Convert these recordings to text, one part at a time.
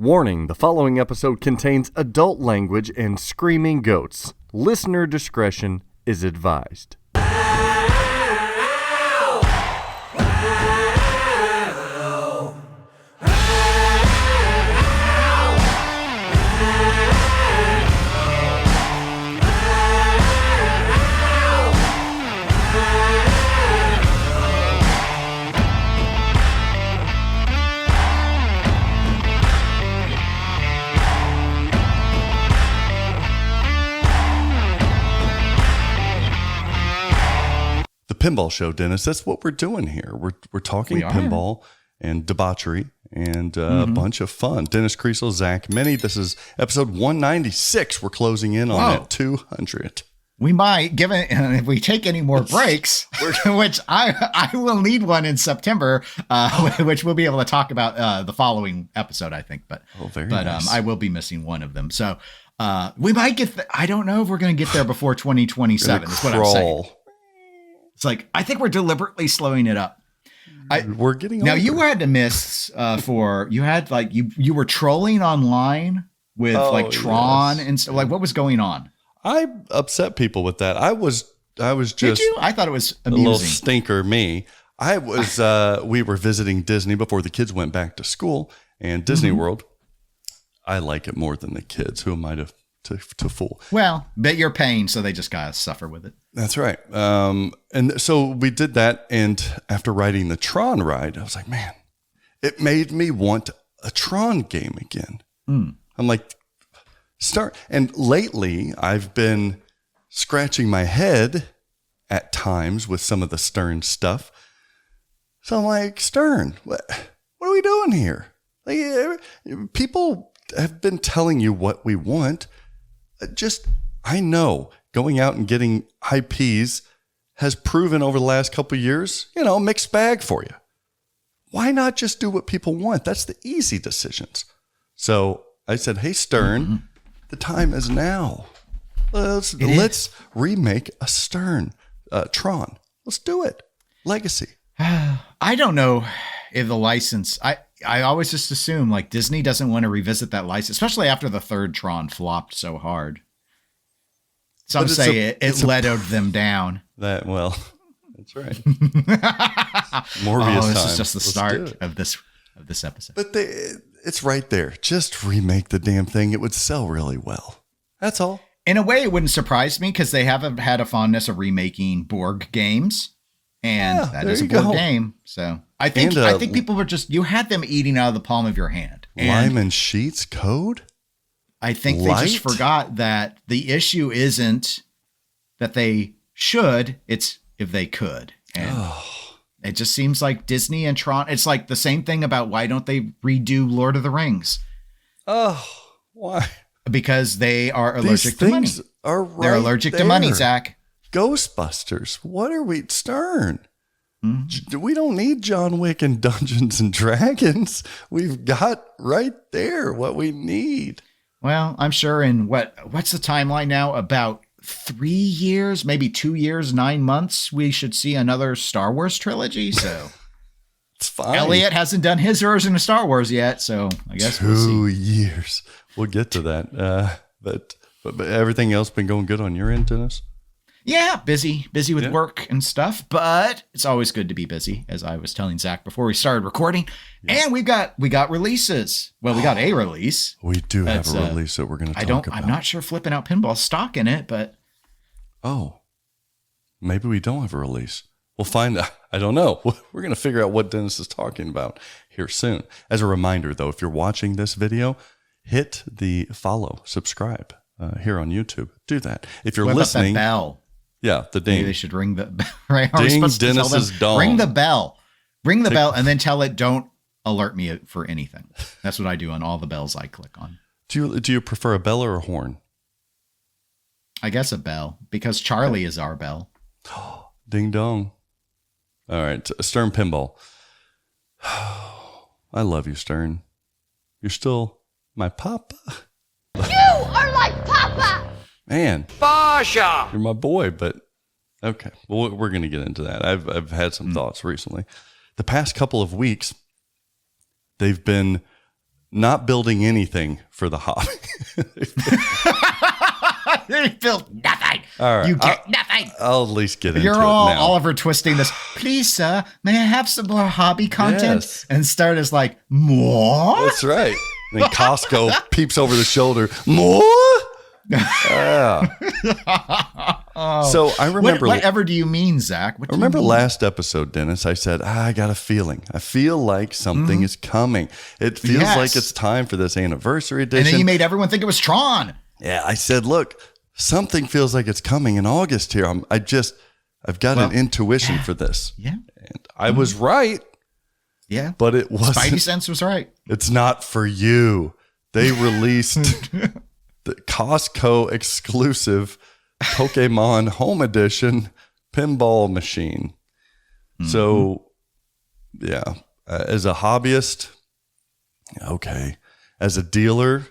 Warning, the following episode contains adult language and screaming goats. Listener discretion is advised. Pinball show, Dennis. That's what we're doing here. We're talking pinball and debauchery and a bunch of fun. Dennis, Kriesel, Zach, Meny. This is episode 196. We're closing in on that 200. We might, given if we take any more breaks, which I will need one in September, which we'll be able to talk about the following episode, I think. But nice. I will be missing one of them. So we might get. I don't know if we're going to get there before 2027. Is what I'm saying. It's like, I think we're deliberately slowing it up. We're getting now. older. You had to miss you were trolling online with Tron and stuff. Like, what was going on? I upset people with that. I was just. Did you? I thought it was amusing. A little stinker. Me. I was. We were visiting Disney before the kids went back to school, and Disney World. I like it more than the kids. Who am I to fool? Well, but you're paying, so they just gotta suffer with it. That's right. And so we did that. And after riding the Tron ride, I was like, man, it made me want a Tron game again. I'm like, start. And lately I've been scratching my head at times with some of the Stern stuff. So I'm like, Stern, what are we doing here? Like, people have been telling you what we want. I know going out and getting IPs has proven over the last couple of years, mixed bag for you. Why not just do what people want? That's the easy decisions. So I said, hey, Stern, the time is now. Let's remake a Stern Tron. Let's do it. Legacy. I don't know if the license, I always just assume like Disney doesn't want to revisit that license, especially after the third Tron flopped so hard. Some say it lettered them down. That's right. Morbius this is just the start of this episode. But it's right there. Just remake the damn thing. It would sell really well. That's all. In a way, it wouldn't surprise me because they haven't had a fondness of remaking Borg games. And that is a Borg game. So I think people were you had them eating out of the palm of your hand. Lyman Sheets code? I think they just forgot that the issue isn't that they should, it's if they could. And it just seems like Disney and Tron, it's like the same thing about why don't they redo Lord of the Rings? Oh, why? Because they are allergic to money. They're allergic to money, Zach. Ghostbusters. What are we, Stern? We don't need John Wick and Dungeons and Dragons. We've got right there what we need. Well, I'm sure in what's the timeline now? About 3 years, maybe 2 years, 9 months, we should see another Star Wars trilogy. So it's fine. Elliot hasn't done his version of Star Wars yet, so I guess we'll see. 2 years. We'll get to that. But everything else been going good on your end, Dennis? Yeah, busy with work and stuff, but it's always good to be busy, as I was telling Zach before we started recording. Yeah. And we got releases. Well, we got a release. We do have a release that we're going to talk about. I'm not sure Flip N Out Pinball stock in it, but maybe we don't have a release. We'll find out. I don't know. We're going to figure out what Dennis is talking about here soon. As a reminder, though, if you're watching this video, hit the follow, subscribe here on YouTube. Do that. If you're listening, that bell. Yeah, the ding. Maybe they should ring the right. Ding Dennis's dong. Ring the bell. Ring the bell, and then tell it don't alert me for anything. That's what I do on all the bells I click on. Do you prefer a bell or a horn? I guess a bell, because Charlie is our bell. Ding dong. All right, Stern Pinball. I love you, Stern. You're still my papa. You are like Papa! Man. Basha! You're my boy, but okay. Well, we're going to get into that. I've had some thoughts recently. The past couple of weeks, they've been not building anything for the hobby. They built nothing. All right. You get nothing. I'll at least get into You're it all now. Oliver twisting this. Please, sir, may I have some more hobby content? Yes. And Start is like, more? That's right. And then Costco peeps over the shoulder. More? Yeah. So I remember. Whatever do you mean, Zach? What do I remember you mean? last episode, Dennis, I said, I got a feeling. I feel like something is coming. It feels like it's time for this anniversary edition. And then you made everyone think it was Tron. Yeah, I said, look, something feels like it's coming in August here. I've got an intuition for this. Yeah. And I was right. Yeah. But it wasn't. Spidey sense was right. It's not for you. They released the Costco exclusive Pokemon Home Edition pinball machine. So, yeah, as a hobbyist, okay. As a dealer,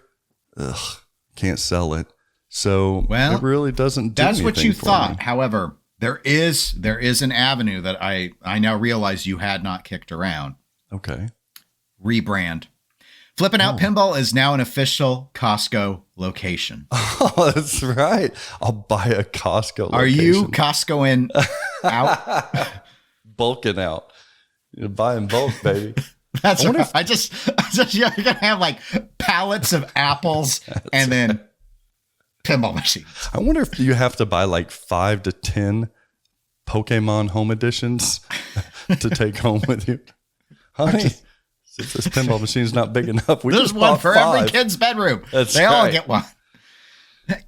can't sell it. So it really doesn't do that's what anything you for thought. me. However, there is an avenue that I now realize you had not kicked around. Okay. Rebrand. Flip N Out Pinball is now an official Costco location. Oh, that's right. I'll buy a Costco location. Are you Costcoing out? Bulking out? You're buying bulk, baby. That's right. I just you're gonna have like pallets of apples and then pinball machines. I wonder if you have to buy like 5 to 10 Pokemon home editions to take home with you. Honey, since this pinball machine's not big enough, we There's just one bought for 5. every kid's bedroom. That's they all right. get one.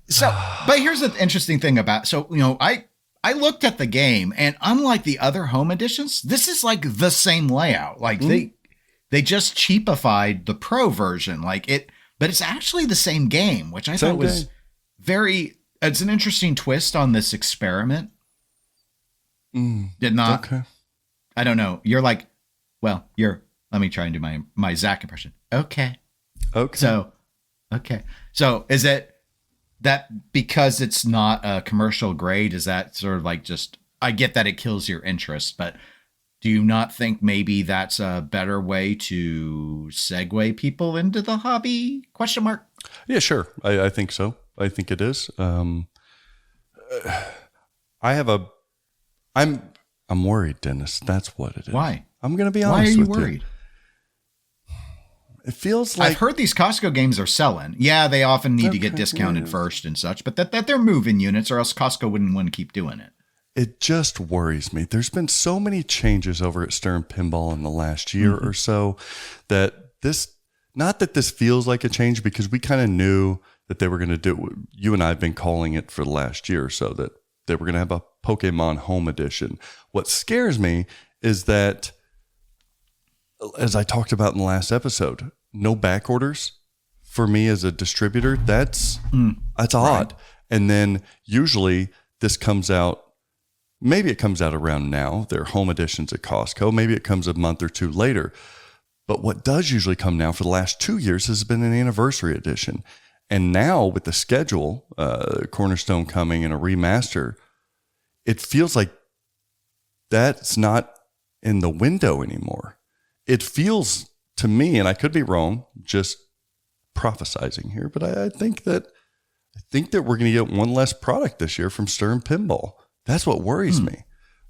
So, but here's the interesting thing about, I looked at the game, and unlike the other home editions, this is like the same layout. Like they just cheapified the pro version, but it's actually the same game, which I thought was it's an interesting twist on this experiment. Did not, Okay. I don't know. You're like, well, let me try and do my Zach impression. Okay. Okay. So is it that because it's not a commercial grade, is that sort of like just, I get that it kills your interest, but do you not think maybe that's a better way to segue people into the hobby? ? Yeah, sure. I think so. I think it is. I'm worried, Dennis. That's what it is. Why? I'm going to be Why are honest you with worried? you. It feels like I've heard these Costco games are selling. Yeah, they often need to get discounted first and such, but that they're moving units, or else Costco wouldn't want to keep doing it. it just worries me. There's been so many changes over at Stern Pinball in the last year or so that not that this feels like a change, because we kind of knew that they were going to do, you and I have been calling it for the last year or so, that they were going to have a Pokemon Home Edition. What scares me is that, as I talked about in the last episode, no back orders for me as a distributor. That's odd. Right. And then usually this comes out, maybe it comes out around now. They're home editions at Costco. Maybe it comes a month or two later. But what does usually come now for the last 2 years has been an anniversary edition. And now with the schedule, Cornerstone coming and a remaster, it feels like that's not in the window anymore. It feels to me, and I could be wrong, just prophesizing here, but I think that we're going to get one less product this year from Stern Pinball. That's what worries me.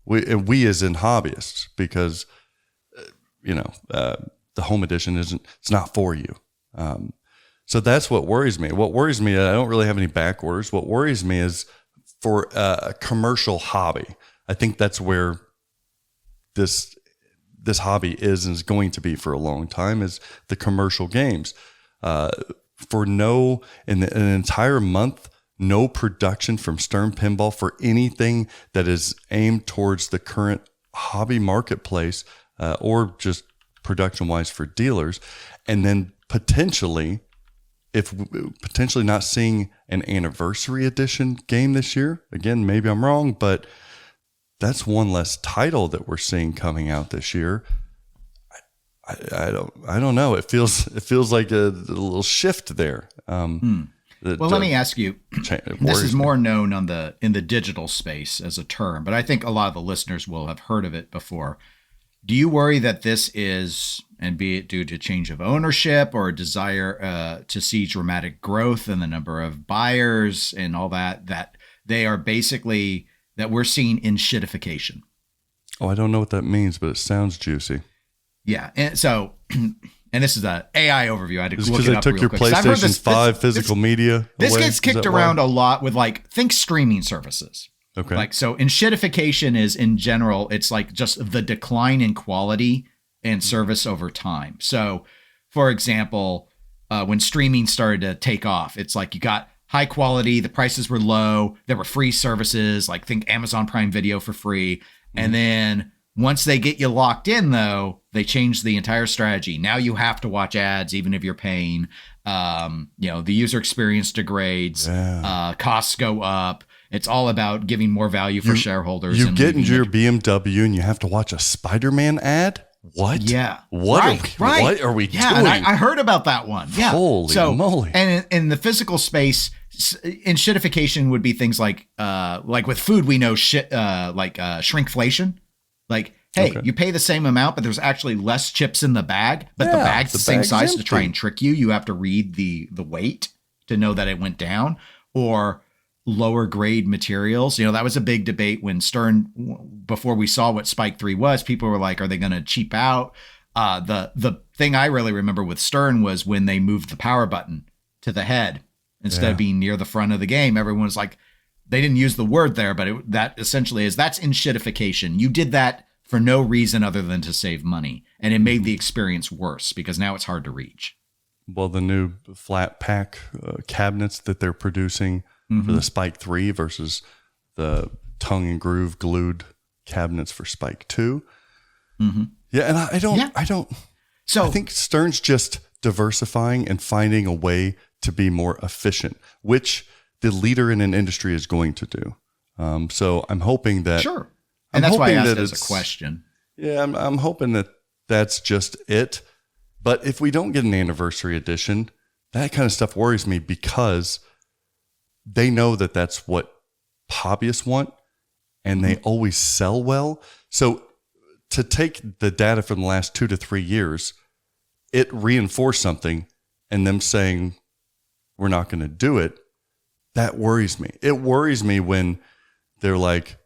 We as in hobbyists, because the home edition it's not for you. So that's what worries me. What worries me, I don't really have any back orders. What worries me is for a commercial hobby. I think that's where this hobby is and is going to be for a long time, is the commercial games. For an entire month, no production from Stern Pinball for anything that is aimed towards the current hobby marketplace, or just production-wise for dealers. And then potentially not seeing an anniversary edition game this year. Again, maybe I'm wrong, but that's one less title that we're seeing coming out this year. I don't know. It feels like a little shift there. Let me ask you. This is more known in the digital space as a term, but I think a lot of the listeners will have heard of it before. Do you worry that this is, and be it due to change of ownership or a desire to see dramatic growth in the number of buyers and all that, that they are basically, that we're seeing in shitification? Oh, I don't know what that means, but it sounds juicy. Yeah. And so, and this is an AI overview. I had to look because it they up took real your quick. 'Cause I've heard PlayStation 5 physical media. This away. gets kicked around a lot with like, think streaming services. Okay. Like, so in shitification is in general, it's like just the decline in quality and service over time. So for example, when streaming started to take off, it's like you got high quality, the prices were low, there were free services, like think Amazon Prime Video for free. And then once they get you locked in though, they change the entire strategy. Now you have to watch ads, even if you're paying, the user experience degrades, costs go up. It's all about giving more value for shareholders. You get into your BMW and you have to watch a Spider-Man ad? What? Yeah. What are we doing? And I heard about that one. Yeah. Holy moly. And in the physical space, in shitification would be things like with food, we know shrinkflation. Like, hey, you pay the same amount, but there's actually less chips in the bag, but the bag's the same size empty. To try and trick you. You have to read the weight to know that it went down. Or lower grade materials. That was a big debate when Stern, before we saw what Spike 3 was, people were like, are they going to cheap out? The thing I really remember with Stern was when they moved the power button to the head instead of being near the front of the game. Everyone was like, they didn't use the word there, but that essentially is, that's enshittification. You did that for no reason other than to save money. And it made the experience worse because now it's hard to reach. Well, the new flat pack cabinets that they're producing for the Spike 3 versus the tongue and groove glued cabinets for Spike 2. Yeah, and I don't. So I think Stern's just diversifying and finding a way to be more efficient, which the leader in an industry is going to do. So I'm hoping that. Sure. And that's why I asked it as a question. Yeah, I'm hoping that that's just it. But if we don't get an anniversary edition, that kind of stuff worries me because they know that that's what hobbyists want and they always sell well. So to take the data from the last 2 to 3 years, it reinforced something and them saying, we're not going to do it. That worries me. It worries me when they're like,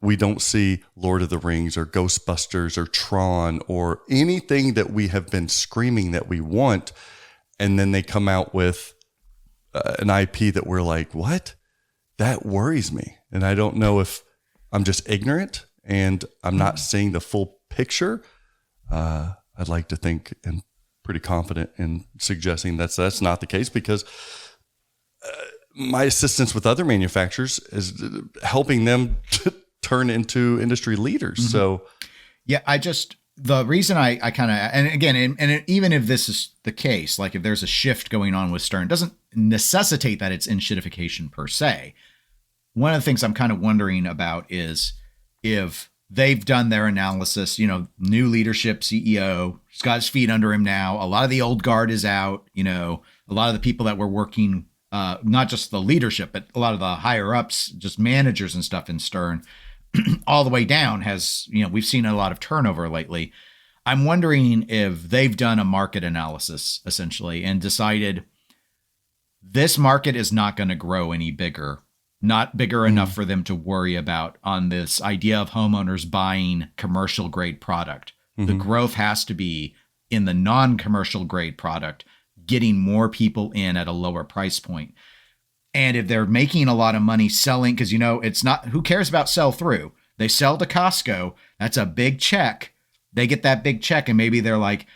we don't see Lord of the Rings or Ghostbusters or Tron or anything that we have been screaming that we want. And then they come out with an IP that we're like, what? That worries me. And I don't know if I'm just ignorant and I'm not seeing the full picture. I'd like to think and pretty confident in suggesting that's not the case because my assistance with other manufacturers is helping them to turn into industry leaders. So yeah, the reason I kind of, and again, and even if this is the case, like if there's a shift going on with Stern, it doesn't necessitate that it's enshittification per se. One of the things I'm kind of wondering about is if they've done their analysis, new leadership, CEO, he's got his feet under him now. A lot of the old guard is out, a lot of the people that were working, not just the leadership, but a lot of the higher ups, just managers and stuff in Stern, all the way down has, we've seen a lot of turnover lately. I'm wondering if they've done a market analysis essentially and decided this market is not going to grow any bigger, not bigger enough for them to worry about on this idea of homeowners buying commercial grade product. The growth has to be in the non-commercial grade product, getting more people in at a lower price point. And if they're making a lot of money selling, because, it's not, who cares about sell through? They sell to Costco. That's a big check. They get that big check. And maybe they're like,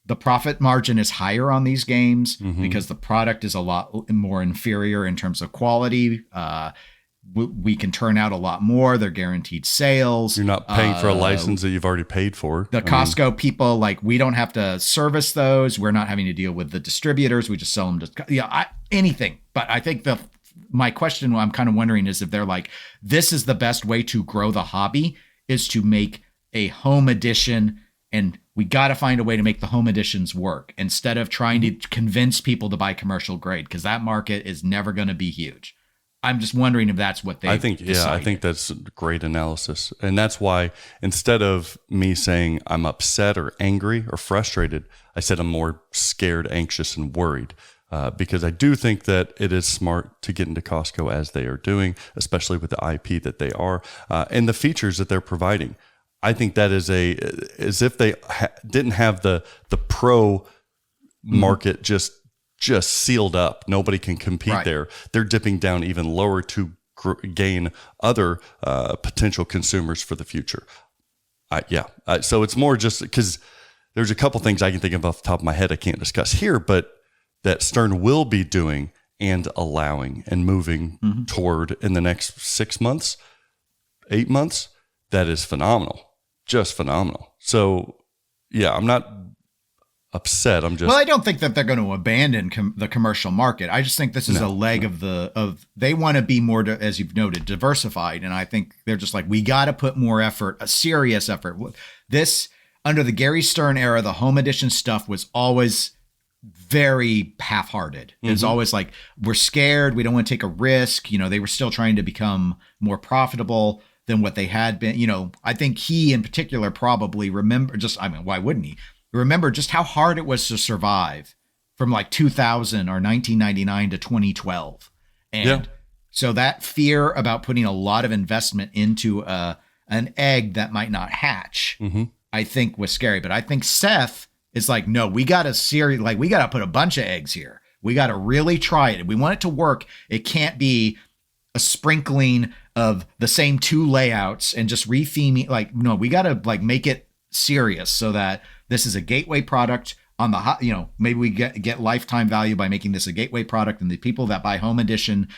the profit margin is higher on these games because the product is a lot more inferior in terms of quality. We can turn out a lot more. They're guaranteed sales. You're not paying for a license that you've already paid for. The Costco people, like, we don't have to service those. We're not having to deal with the distributors. We just sell them to anything. But I think my question, I'm kind of wondering, is if they're like, this is the best way to grow the hobby is to make a home edition, and we got to find a way to make the home editions work instead of trying to convince people to buy commercial grade, because that market is never going to be huge. I'm just wondering if that's what they I think decided. that's great analysis. And that's why instead of me saying I'm upset or angry or frustrated, I said I'm more scared, anxious, and worried. Because I do think that it is smart to get into Costco as they are doing, especially with the IP that they are and the features that they're providing. I think that is as if they didn't have the pro market just sealed up. Nobody can compete there. They're dipping down even lower to gain other potential consumers for the future. So it's more just because there's a couple things I can think of off the top of my head I can't discuss here, but that Stern will be doing and allowing and moving toward in the next 6 months, 8 months, that is phenomenal. Just phenomenal. So, yeah, I'm not upset. I'm just... Well, I don't think that they're going to abandon the commercial market. I just think this is a leg of they want to be more, as you've noted, diversified. And I think they're just like, we got to put more effort, a serious effort. This, under the Gary Stern era, the home edition stuff was always very half-hearted. It's always like, we're scared, we don't want to take a risk. They were still trying to become more profitable than what they had been. I think he in particular probably why wouldn't he remember just how hard it was to survive from like 2000 or 1999 to 2012. And so that fear about putting a lot of investment into an egg that might not hatch, I think was scary. But I think Seth is like, no, we got to put a bunch of eggs here. We got to really try it. If we want it to work, it can't be a sprinkling of the same two layouts and just retheming. Like, no, we got to make it serious so that this is a gateway product on the, maybe we get lifetime value by making this a gateway product. And the people that buy home edition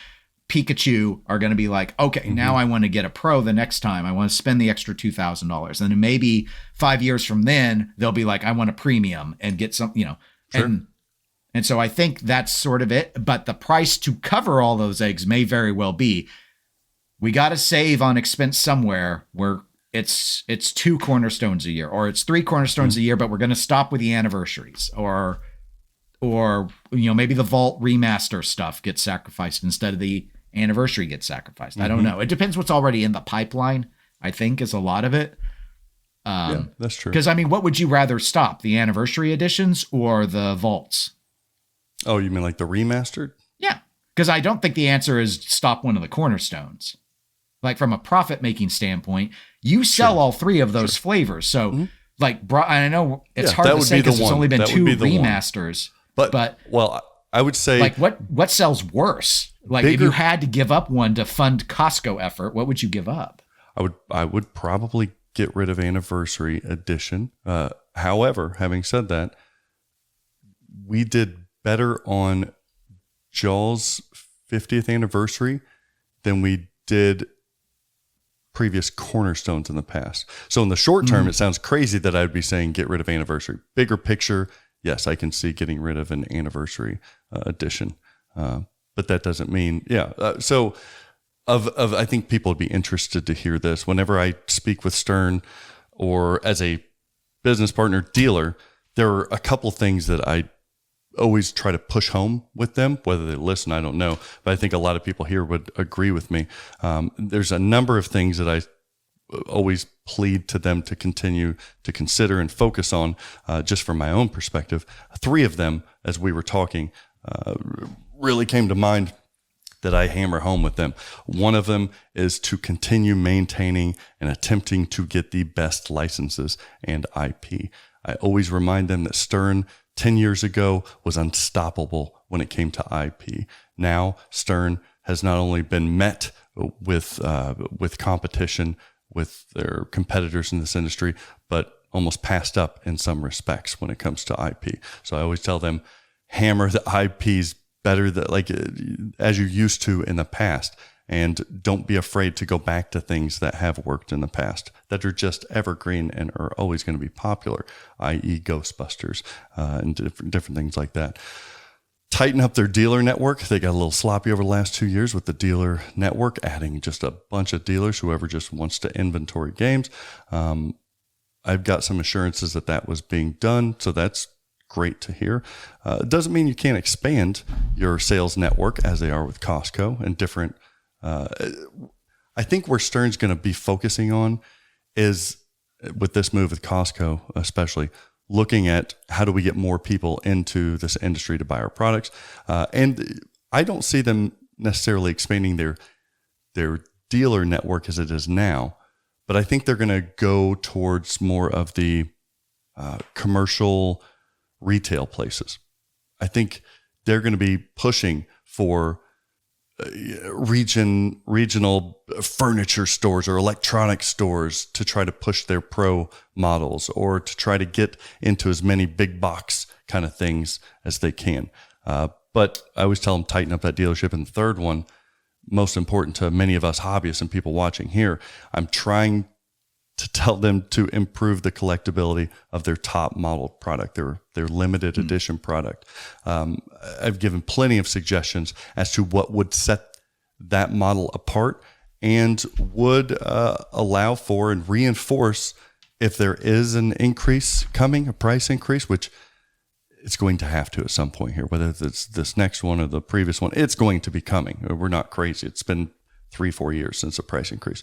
Pikachu are going to be like, okay, now I want to get a pro the next time. I want to spend the extra $2,000. And then maybe 5 years from then, they'll be like, I want a premium and get some, Sure. And so I think that's sort of it. But the price to cover all those eggs may very well be, we got to save on expense somewhere where it's 2 cornerstones a year, or it's 3 cornerstones a year, but we're going to stop with the anniversaries, or maybe the Vault remaster stuff gets sacrificed instead of the anniversary gets sacrificed. I don't know. It depends what's already in the pipeline, I think, is a lot of it. That's true. Because, what would you rather stop, the anniversary editions or the Vaults? Oh, you mean like the remastered? Yeah, because I don't think the answer is stop one of the cornerstones. Like, from a profit-making standpoint, you sell all 3 of those flavors. So, I know it's hard to say because there's only been 2 remasters. But well, I would say, like, what sells worse? Like, if you had to give up one to fund Costco effort, what would you give up? I would probably get rid of Anniversary Edition. However, having said that, we did better on Jaws 50th anniversary than we did previous cornerstones in the past. So in the short term, it sounds crazy that I'd be saying get rid of Anniversary. Bigger picture, yes, I can see getting rid of an Anniversary edition. But that doesn't mean, so I think people would be interested to hear this. Whenever I speak with Stern or as a business partner dealer, there are a couple things that I always try to push home with them. Whether they listen, I don't know, but I think a lot of people here would agree with me. There's a number of things that I always plead to them to continue to consider and focus on, just from my own perspective. 3 of them, as we were talking, really came to mind that I hammer home with them. One of them is to continue maintaining and attempting to get the best licenses and IP. I always remind them that Stern 10 years ago was unstoppable when it came to IP. Now Stern has not only been met with competition with their competitors in this industry, but almost passed up in some respects when it comes to IP. So I always tell them, hammer the IPs better as you used to in the past, and don't be afraid to go back to things that have worked in the past that are just evergreen and are always going to be popular, i.e. Ghostbusters and different things like that. Tighten up their dealer network. They got a little sloppy over the last 2 years with the dealer network, adding just a bunch of dealers, whoever just wants to inventory games. I've got some assurances that was being done, so that's great to hear. It doesn't mean you can't expand your sales network as they are with Costco and different I think where Stern's going to be focusing on is, with this move with Costco, especially looking at how do we get more people into this industry to buy our products. And I don't see them necessarily expanding their dealer network as it is now, but I think they're going to go towards more of the commercial retail places. I think they're going to be pushing for regional furniture stores or electronic stores to try to push their pro models, or to try to get into as many big box kind of things as they can. But I always tell them, tighten up that dealership. And the third one, most important to many of us hobbyists and people watching here, I'm trying to tell them to improve the collectability of their top model product, their limited edition product. I've given plenty of suggestions as to what would set that model apart and would allow for and reinforce if there is an increase coming, a price increase, which it's going to have to at some point here, whether it's this next one or the previous one, it's going to be coming. We're not crazy. It's been 3-4 years since the price increase.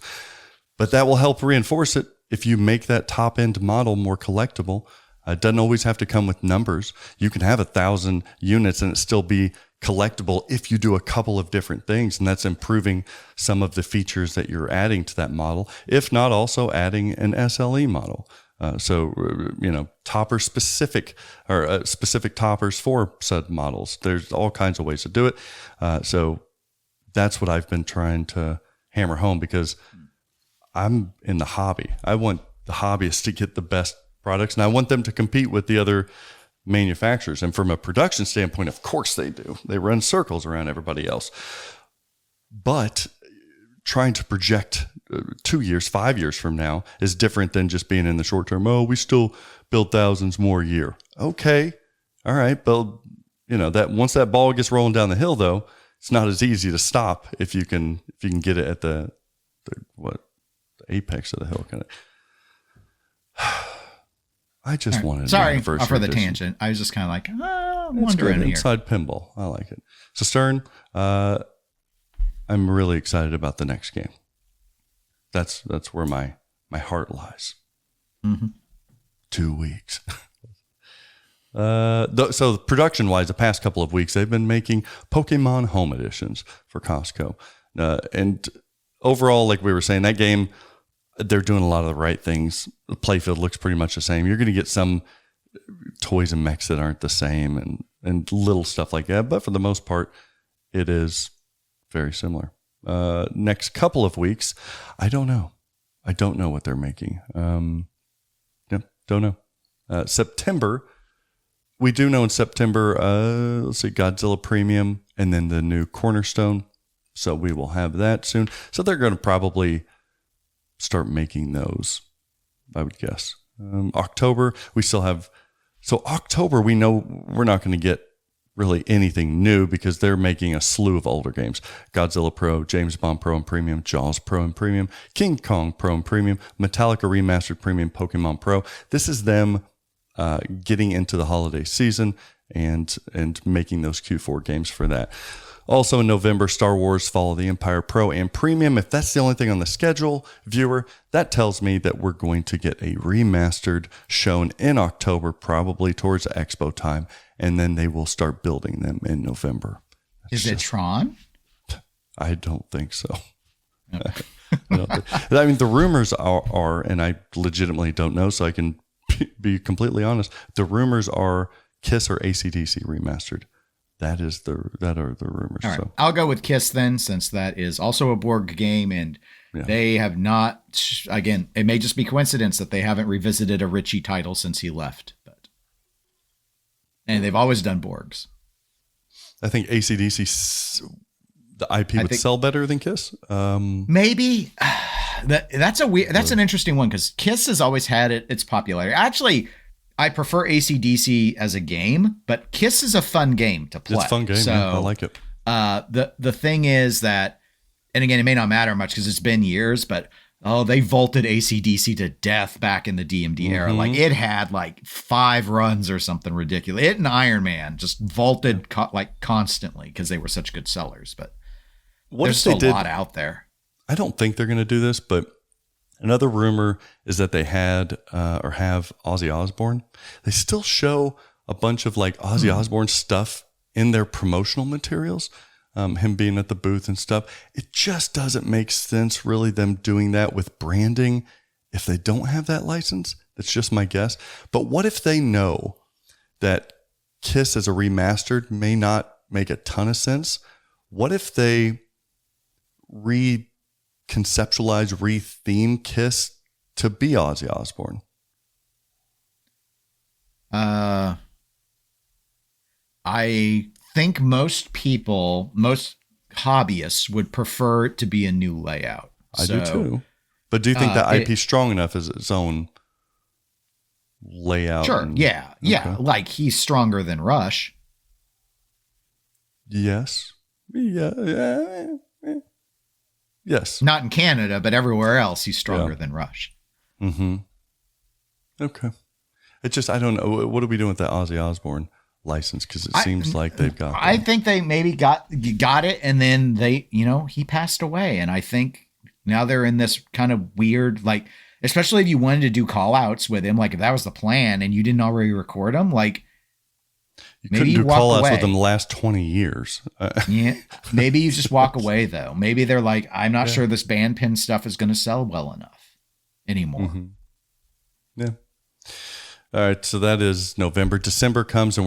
But that will help reinforce it if you make that top end model more collectible. It doesn't always have to come with numbers. You can have 1,000 units and it still be collectible if you do a couple of different things. And that's improving some of the features that you're adding to that model, if not also adding an SLE model. So, topper specific or specific toppers for said models. There's all kinds of ways to do it. So that's what I've been trying to hammer home, because I'm in the hobby. I want the hobbyists to get the best products, and I want them to compete with the other manufacturers. And from a production standpoint, of course they do. They run circles around everybody else. But trying to project 2 years, 5 years from now is different than just being in the short term. Oh, we still build thousands more a year. Okay. All right. But that once that ball gets rolling down the hill, though, it's not as easy to stop if you can get it at the apex of the hill, kind of. I just wanted. Sorry for the tangent. I was just kind of like, I'm wondering here. Inside pinball, I like it. So Stern, I'm really excited about the next game. That's where my heart lies. Mm-hmm. 2 weeks. So production wise, the past couple of weeks, they've been making Pokemon home editions for Costco, and overall, like we were saying, that game, they're doing a lot of the right things. The playfield looks pretty much the same. You're going to get some toys and mechs that aren't the same and little stuff like that. But for the most part, it is very similar. Next couple of weeks, I don't know. I don't know what they're making. Don't know. September, we do know in September, let's see, Godzilla Premium and then the new Cornerstone. So we will have that soon. So they're going to probably start making those, I would guess. October, we still have. So October, we know we're not going to get really anything new because they're making a slew of older games. Godzilla Pro, James Bond Pro and Premium, Jaws Pro and Premium, King Kong Pro and Premium, Metallica Remastered Premium, Pokemon Pro. This is them getting into the holiday season and making those Q4 games for that. Also in November, Star Wars Fall of the Empire Pro and Premium. If that's the only thing on the schedule, viewer, that tells me that we're going to get a remastered shown in October, probably towards Expo time, and then they will start building them in November. Is it Tron? I don't think so. Okay. I mean, the rumors are, and I legitimately don't know, so I can be completely honest. The rumors are KISS or AC/DC remastered. That are the rumors. All right. So I'll go with KISS then, since that is also a board game, and they have not. Again, it may just be coincidence that they haven't revisited a Richie title since he left, and they've always done Borgs. I think AC/DC, the IP would sell better than KISS. Maybe that's an interesting one, because KISS has always had its popularity. Actually, I prefer AC/DC as a game, but KISS is a fun game to play. It's a fun game. So, I like it. The thing is that, and again, it may not matter much because it's been years, but they vaulted AC/DC to death back in the DMD era. Like, it had like 5 runs or something ridiculous. It and Iron Man just vaulted constantly because they were such good sellers. But There's still a lot out there. I don't think they're going to do this, but another rumor is that they had or have Ozzy Osbourne. They still show a bunch of like Ozzy Osbourne stuff in their promotional materials, him being at the booth and stuff. It just doesn't make sense, really, them doing that with branding if they don't have that license. That's just my guess. But what if they know that Kiss as a remastered may not make a ton of sense? What if they reconceptualize, retheme Kiss to be Ozzy Osbourne? I think most hobbyists would prefer it to be a new layout. I do too. But do you think that IP is strong enough as its own layout? Sure. Yeah. Okay. Like he's stronger than Rush. Yes. Yeah. Yes. Not in Canada, but everywhere else he's stronger than Rush. Mm-hmm. Okay. It's just, I don't know. What are we doing with that Ozzy Osbourne license? Because it seems like they've got that. I think they maybe got it, and then he passed away. And I think now they're in this kind of weird, like, especially if you wanted to do call outs with him, like if that was the plan and you didn't already record them, like you couldn't do call outs with them the last 20 years. Yeah. Maybe you just walk away though. Maybe they're like, I'm not sure this band pin stuff is going to sell well enough anymore. Mm-hmm. Yeah. All right. So that is November. December comes and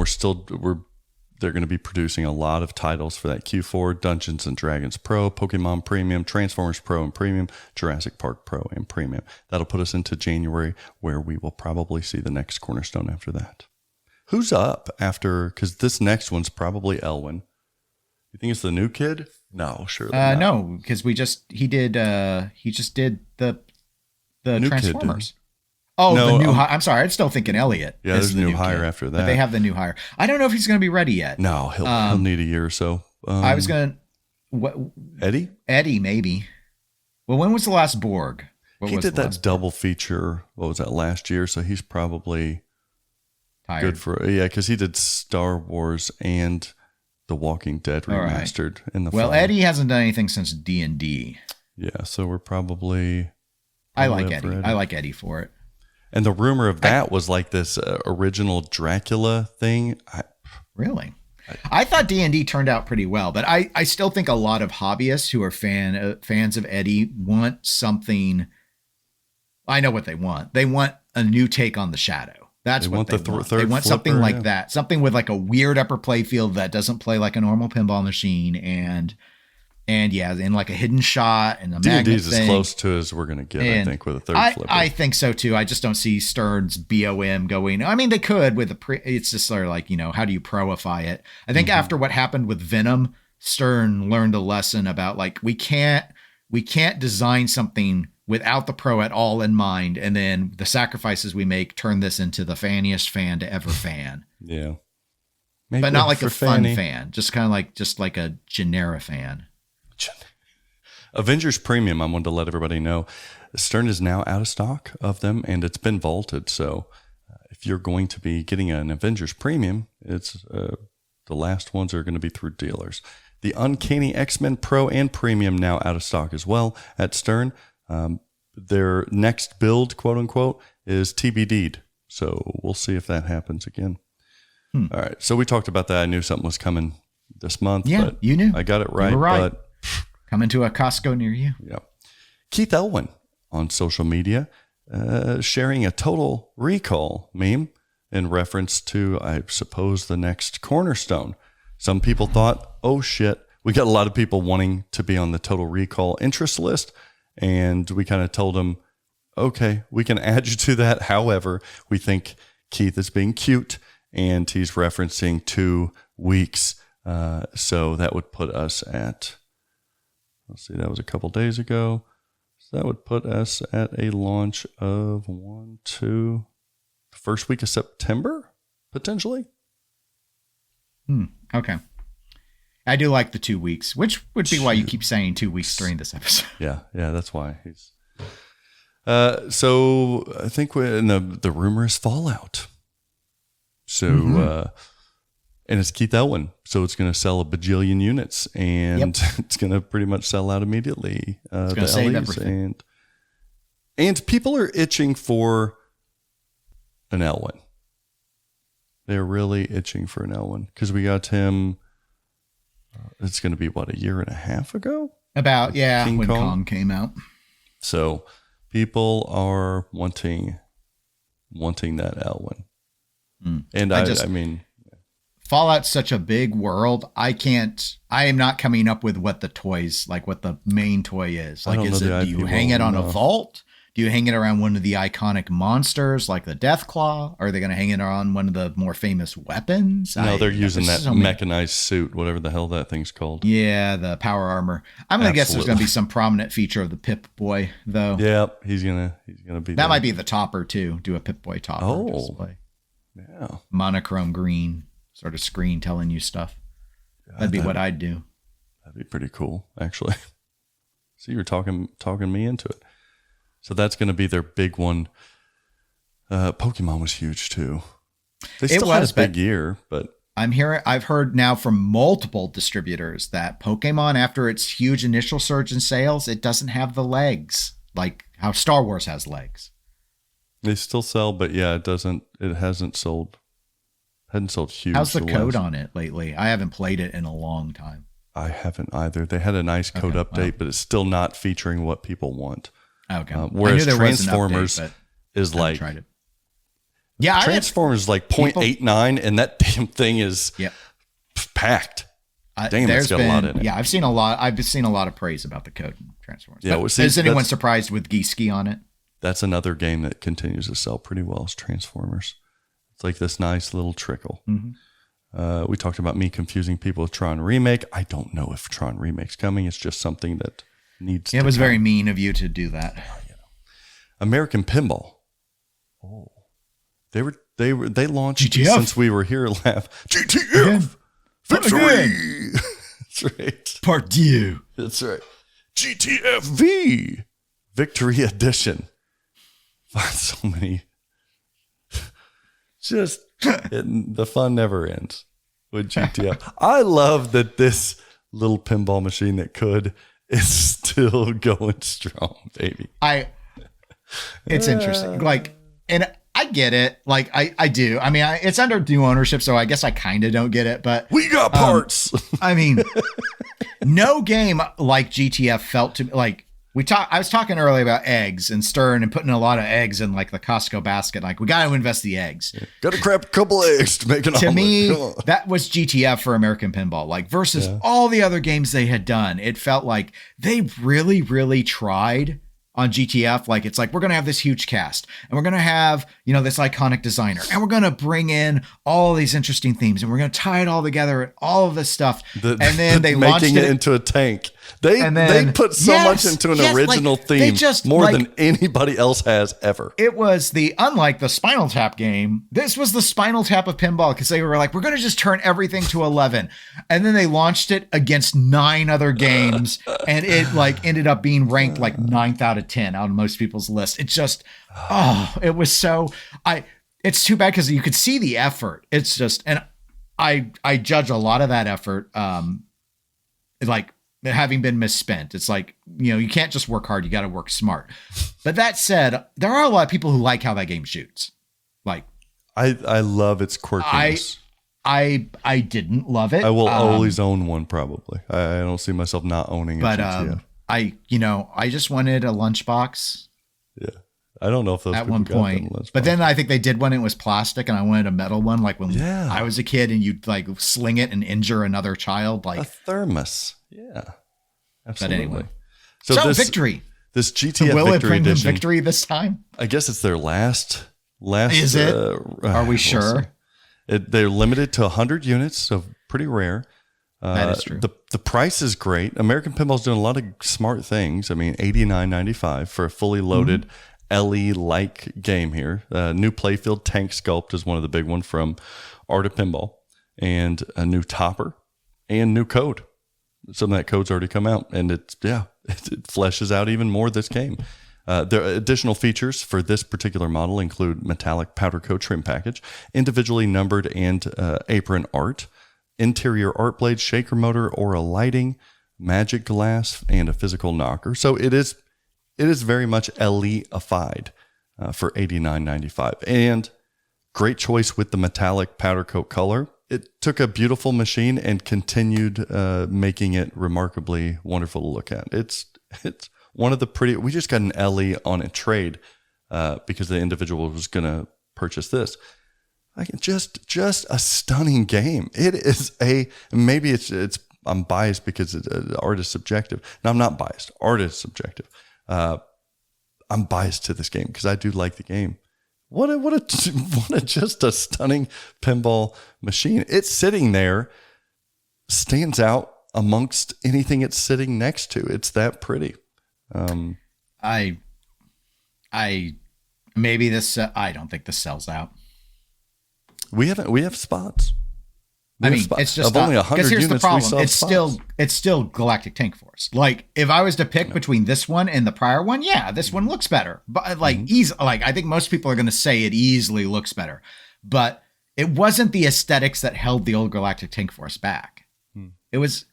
they're going to be producing a lot of titles for that Q4: Dungeons and Dragons Pro, Pokemon Premium, Transformers Pro and Premium, Jurassic Park Pro and Premium. That'll put us into January, where we will probably see the next cornerstone after that. Who's up after? Because this next one's probably Elwin. You think it's the new kid? No, surely not. No, because he just did the new Transformers. Kid, the new hire. I'm sorry, I'm still thinking Elliot. Yeah, there's a new hire after that. But they have the new hire. I don't know if he's going to be ready yet. No, he'll need a year or so. I was going to... Eddie? Eddie, maybe. Well, when was the last Borg? He did that double feature, what was that, last year? So he's probably tired. Good for... Yeah, because he did Star Wars and The Walking Dead remastered in the fall. Well, Eddie hasn't done anything since D&D. Yeah, so we're probably... I like Eddie. I like Eddie for it. And the rumor of that was like this original Dracula thing. Really? I thought D&D turned out pretty well, but I still think a lot of hobbyists who are fans of Eddie want something. I know what they want. They want a new take on the Shadow. That's what they want. They want something like that. Something with like a weird upper play field that doesn't play like a normal pinball machine and yeah, in like a hidden shot and a magnet D&D's as close to as we're going to get, I think, with a third flipper. I think so too. I just don't see Stern's BOM going. I mean, they could with it's just sort of like, how do you proify it? I think after what happened with Venom, Stern learned a lesson about like, we can't design something without the pro at all in mind. And then the sacrifices we make turn this into the fanniest fan to ever fan. Yeah. But not like a fun fan, just kind of like a generic fan. Avengers Premium, I wanted to let everybody know, Stern is now out of stock of them, and it's been vaulted. So if you're going to be getting an Avengers Premium, it's the last ones are going to be through dealers. The Uncanny X-Men Pro and Premium now out of stock as well at Stern. Their next build, quote unquote, is TBD'd. So we'll see if that happens again. All right. So we talked about that. I knew something was coming this month. Yeah, but you knew. I got it right. You were right. But coming to a Costco near you. Yeah. Keith Elwin on social media sharing a Total Recall meme in reference to, I suppose, the next cornerstone. Some people thought, oh shit, we got a lot of people wanting to be on the Total Recall interest list. And we kind of told them, okay, we can add you to that. However, we think Keith is being cute and he's referencing 2 weeks. So that would put us at, let's see, that was a couple days ago. So that would put us at a launch of the first week of September, potentially. Okay. I do like the 2 weeks, which would be why you keep saying 2 weeks during this episode. Yeah, that's why. So I think the rumor is Fallout. So And it's Keith Elwin, so it's going to sell a bajillion units, and it's going to pretty much sell out immediately. It's going to save everything. And people are itching for an Elwin. They're really itching for an Elwin because we got him. It's going to be a year and a half ago? About, when Kong came out. So people are wanting that Elwin. And I mean, Fallout's such a big world. I am not coming up with what the main toy is. Like, do you hang it on a vault? Do you hang it around one of the iconic monsters like the Deathclaw? Are they going to hang it on one of the more famous weapons? No, they're using that mechanized suit, whatever the hell that thing's called. Yeah, the power armor. I'm going to guess there's going to be some prominent feature of the Pip-Boy, though. Yeah, he's gonna be. That might be the topper too. Do a Pip-Boy topper display. Yeah, monochrome green sort of screen telling you stuff. That'd be what I'd do. That'd be pretty cool, actually. So you were talking me into it. So that's going to be their big one. Pokemon was huge too. They still had a big year, but I've heard now from multiple distributors that Pokemon, after its huge initial surge in sales, it doesn't have the legs like how Star Wars has legs. They still sell, but yeah, it hasn't sold huge. How's the code on it lately? I haven't played it in a long time. I haven't either. They had a nice code update, but it's still not featuring what people want. Okay. Whereas Transformers is like, tried it. Yeah, Transformers is like 0.89, and that damn thing is packed. Damn, it's got a lot in it. Yeah, I've seen a lot of praise about the code in Transformers. Yeah, is anyone surprised with Geeski on it? That's another game that continues to sell pretty well. Is Transformers. It's like this nice little trickle. Mm-hmm. We talked about me confusing people with Tron Remake. I don't know if Tron Remake's coming. It's just something that needs to It was very mean of you to do that. American Pinball. Oh. They launched GTF. Since we were here GTF Victory. That's right. Part 2. That's right. GTFV Victory Edition. So many. Just the fun never ends with GTF. I love that this little pinball machine that could is still going strong, baby. It's interesting. Like, and I get it. Like, I do. I mean, it's under new ownership, so I guess I kind of don't get it, but we got parts. I mean, no game like GTF felt to me like I was talking earlier about eggs and stirring and putting a lot of eggs in like the Costco basket. Like, we got to invest the eggs. Yeah. Got to crap a couple eggs to make an omelet. To me, that was GTF for American Pinball. Like, versus all the other games they had done, it felt like they really, really tried on GTF. Like, it's like, we're going to have this huge cast and we're going to have, this iconic designer and we're going to bring in all these interesting themes and we're going to tie it all together and all of this stuff. And then they launched making it into a tank. They put so much into an original theme more than anybody else has ever. It was unlike the Spinal Tap game, this was the Spinal Tap of pinball, because they were like, we're going to just turn everything to 11. And then they launched it against 9 other games and it ended up being ranked like 9th out of 10 on most people's list. It just, it was so, it's too bad because you could see the effort. It's just, and I judge a lot of that effort, like having been misspent. It's like, you can't just work hard. You got to work smart. But that said, there are a lot of people who like how that game shoots. Like, I love its quirkiness. I didn't love it. I will always own one, probably. I don't see myself not owning it. But I just wanted a lunchbox. Yeah. I don't know if those at one point, but then I think they did one. It was plastic, and I wanted a metal one, like when I was a kid, and you'd like sling it and injure another child, like a thermos. Yeah, absolutely. But anyway, so Victory. This GTF will Victory it bring edition. Them victory this time? I guess it's their last. Is it? Are we sure? They're limited to 100 units, so pretty rare. That is true. The price is great. American Pinball's doing a lot of smart things. I mean, $89.95 for a fully loaded LE-like game here. New playfield tank sculpt is one of the big ones from Art of Pinball, and a new topper and new code. Some of that code's already come out, and it fleshes out even more this game. There are additional features for this particular model include metallic powder coat trim package, individually numbered and apron art, interior art blade, shaker motor, or a lighting, magic glass, and a physical knocker. So it is very much LE-ified for $89.95. And great choice with the metallic powder coat color. It took a beautiful machine and continued making it remarkably wonderful to look at. It's one of the pretty. We just got an LE on a trade because the individual was going to purchase this. Just a stunning game. It is maybe it's. I'm biased because art is subjective. No, I'm not biased. Art is subjective. I'm biased to this game because I do like the game. What a just a stunning pinball machine. It's sitting there, stands out amongst anything it's sitting next to. It's that pretty. I maybe this. I don't think this sells out. We have spots. It's just only 100 because here's units, the problem. It's still Galactic Tank Force. Like if I was to pick between this one and the prior one, yeah, this one looks better. But I think most people are going to say it easily looks better. But it wasn't the aesthetics that held the old Galactic Tank Force back. It was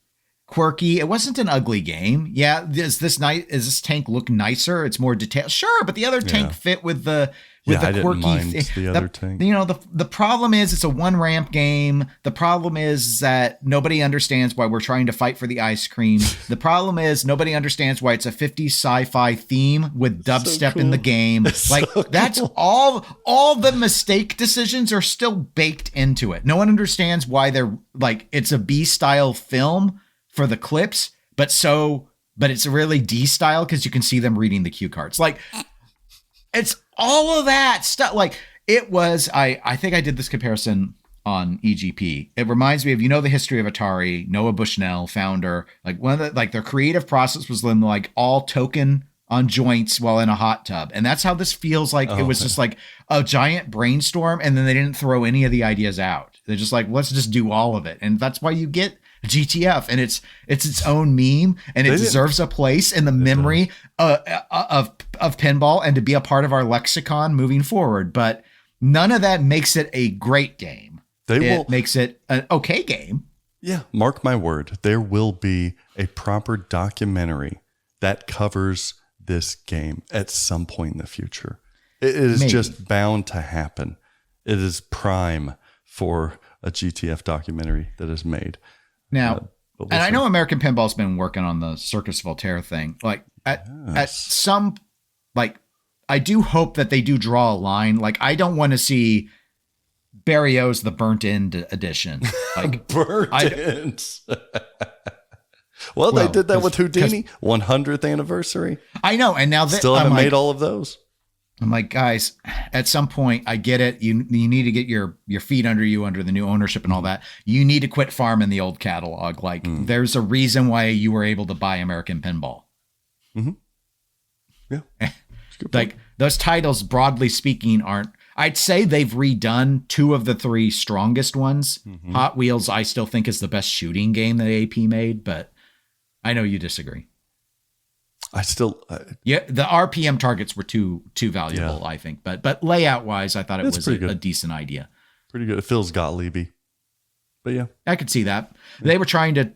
quirky. It wasn't an ugly game. Yeah, does this tank look nicer? It's more detailed. Sure, but the other tank fit with the quirky thing. The other tank. The problem is it's a one ramp game. The problem is that nobody understands why we're trying to fight for the ice cream. The problem is nobody understands why it's a 50s sci-fi theme with dubstep in the game. That's cool. All the mistake decisions are still baked into it. No one understands why they're it's a B style film for the clips, but it's really D style because you can see them reading the cue cards. It's all of that stuff. It was, I think I did this comparison on EGP. It reminds me of, the history of Atari, Noah Bushnell, founder, one of the, their creative process was them all token on joints while in a hot tub. And that's how this feels like. It was just a giant brainstorm. And then they didn't throw any of the ideas out. They're just let's just do all of it. And that's why you get GTF, and it's its own meme, and it deserves a place in the memory of pinball and to be a part of our lexicon moving forward. But none of that makes it a great game. It makes it an okay game. Yeah, mark my word. There will be a proper documentary that covers this game at some point in the future. It is just bound to happen. It is prime for a GTF documentary that is made. Now, and I know American Pinball's been working on the Cirqus Voltaire thing. At some, I do hope that they do draw a line. I don't want to see Barry O's The Burnt End edition. Burnt End. Well, they did that with Houdini, 100th anniversary. I know, and now still haven't made all of those. I'm guys, at some point, I get it. You need to get your feet under you under the new ownership and all that. You need to quit farming the old catalog. There's a reason why you were able to buy American Pinball. Mm-hmm. Yeah. Those titles, broadly speaking, aren't. I'd say they've redone 2 of the 3 strongest ones. Mm-hmm. Hot Wheels, I still think, is the best shooting game that AP made, but I know you disagree. The RPM targets were too valuable, I think. But layout wise, I thought it was a decent idea. Pretty good. It feels Gottlieb-y. But yeah, I could see that. They were trying to,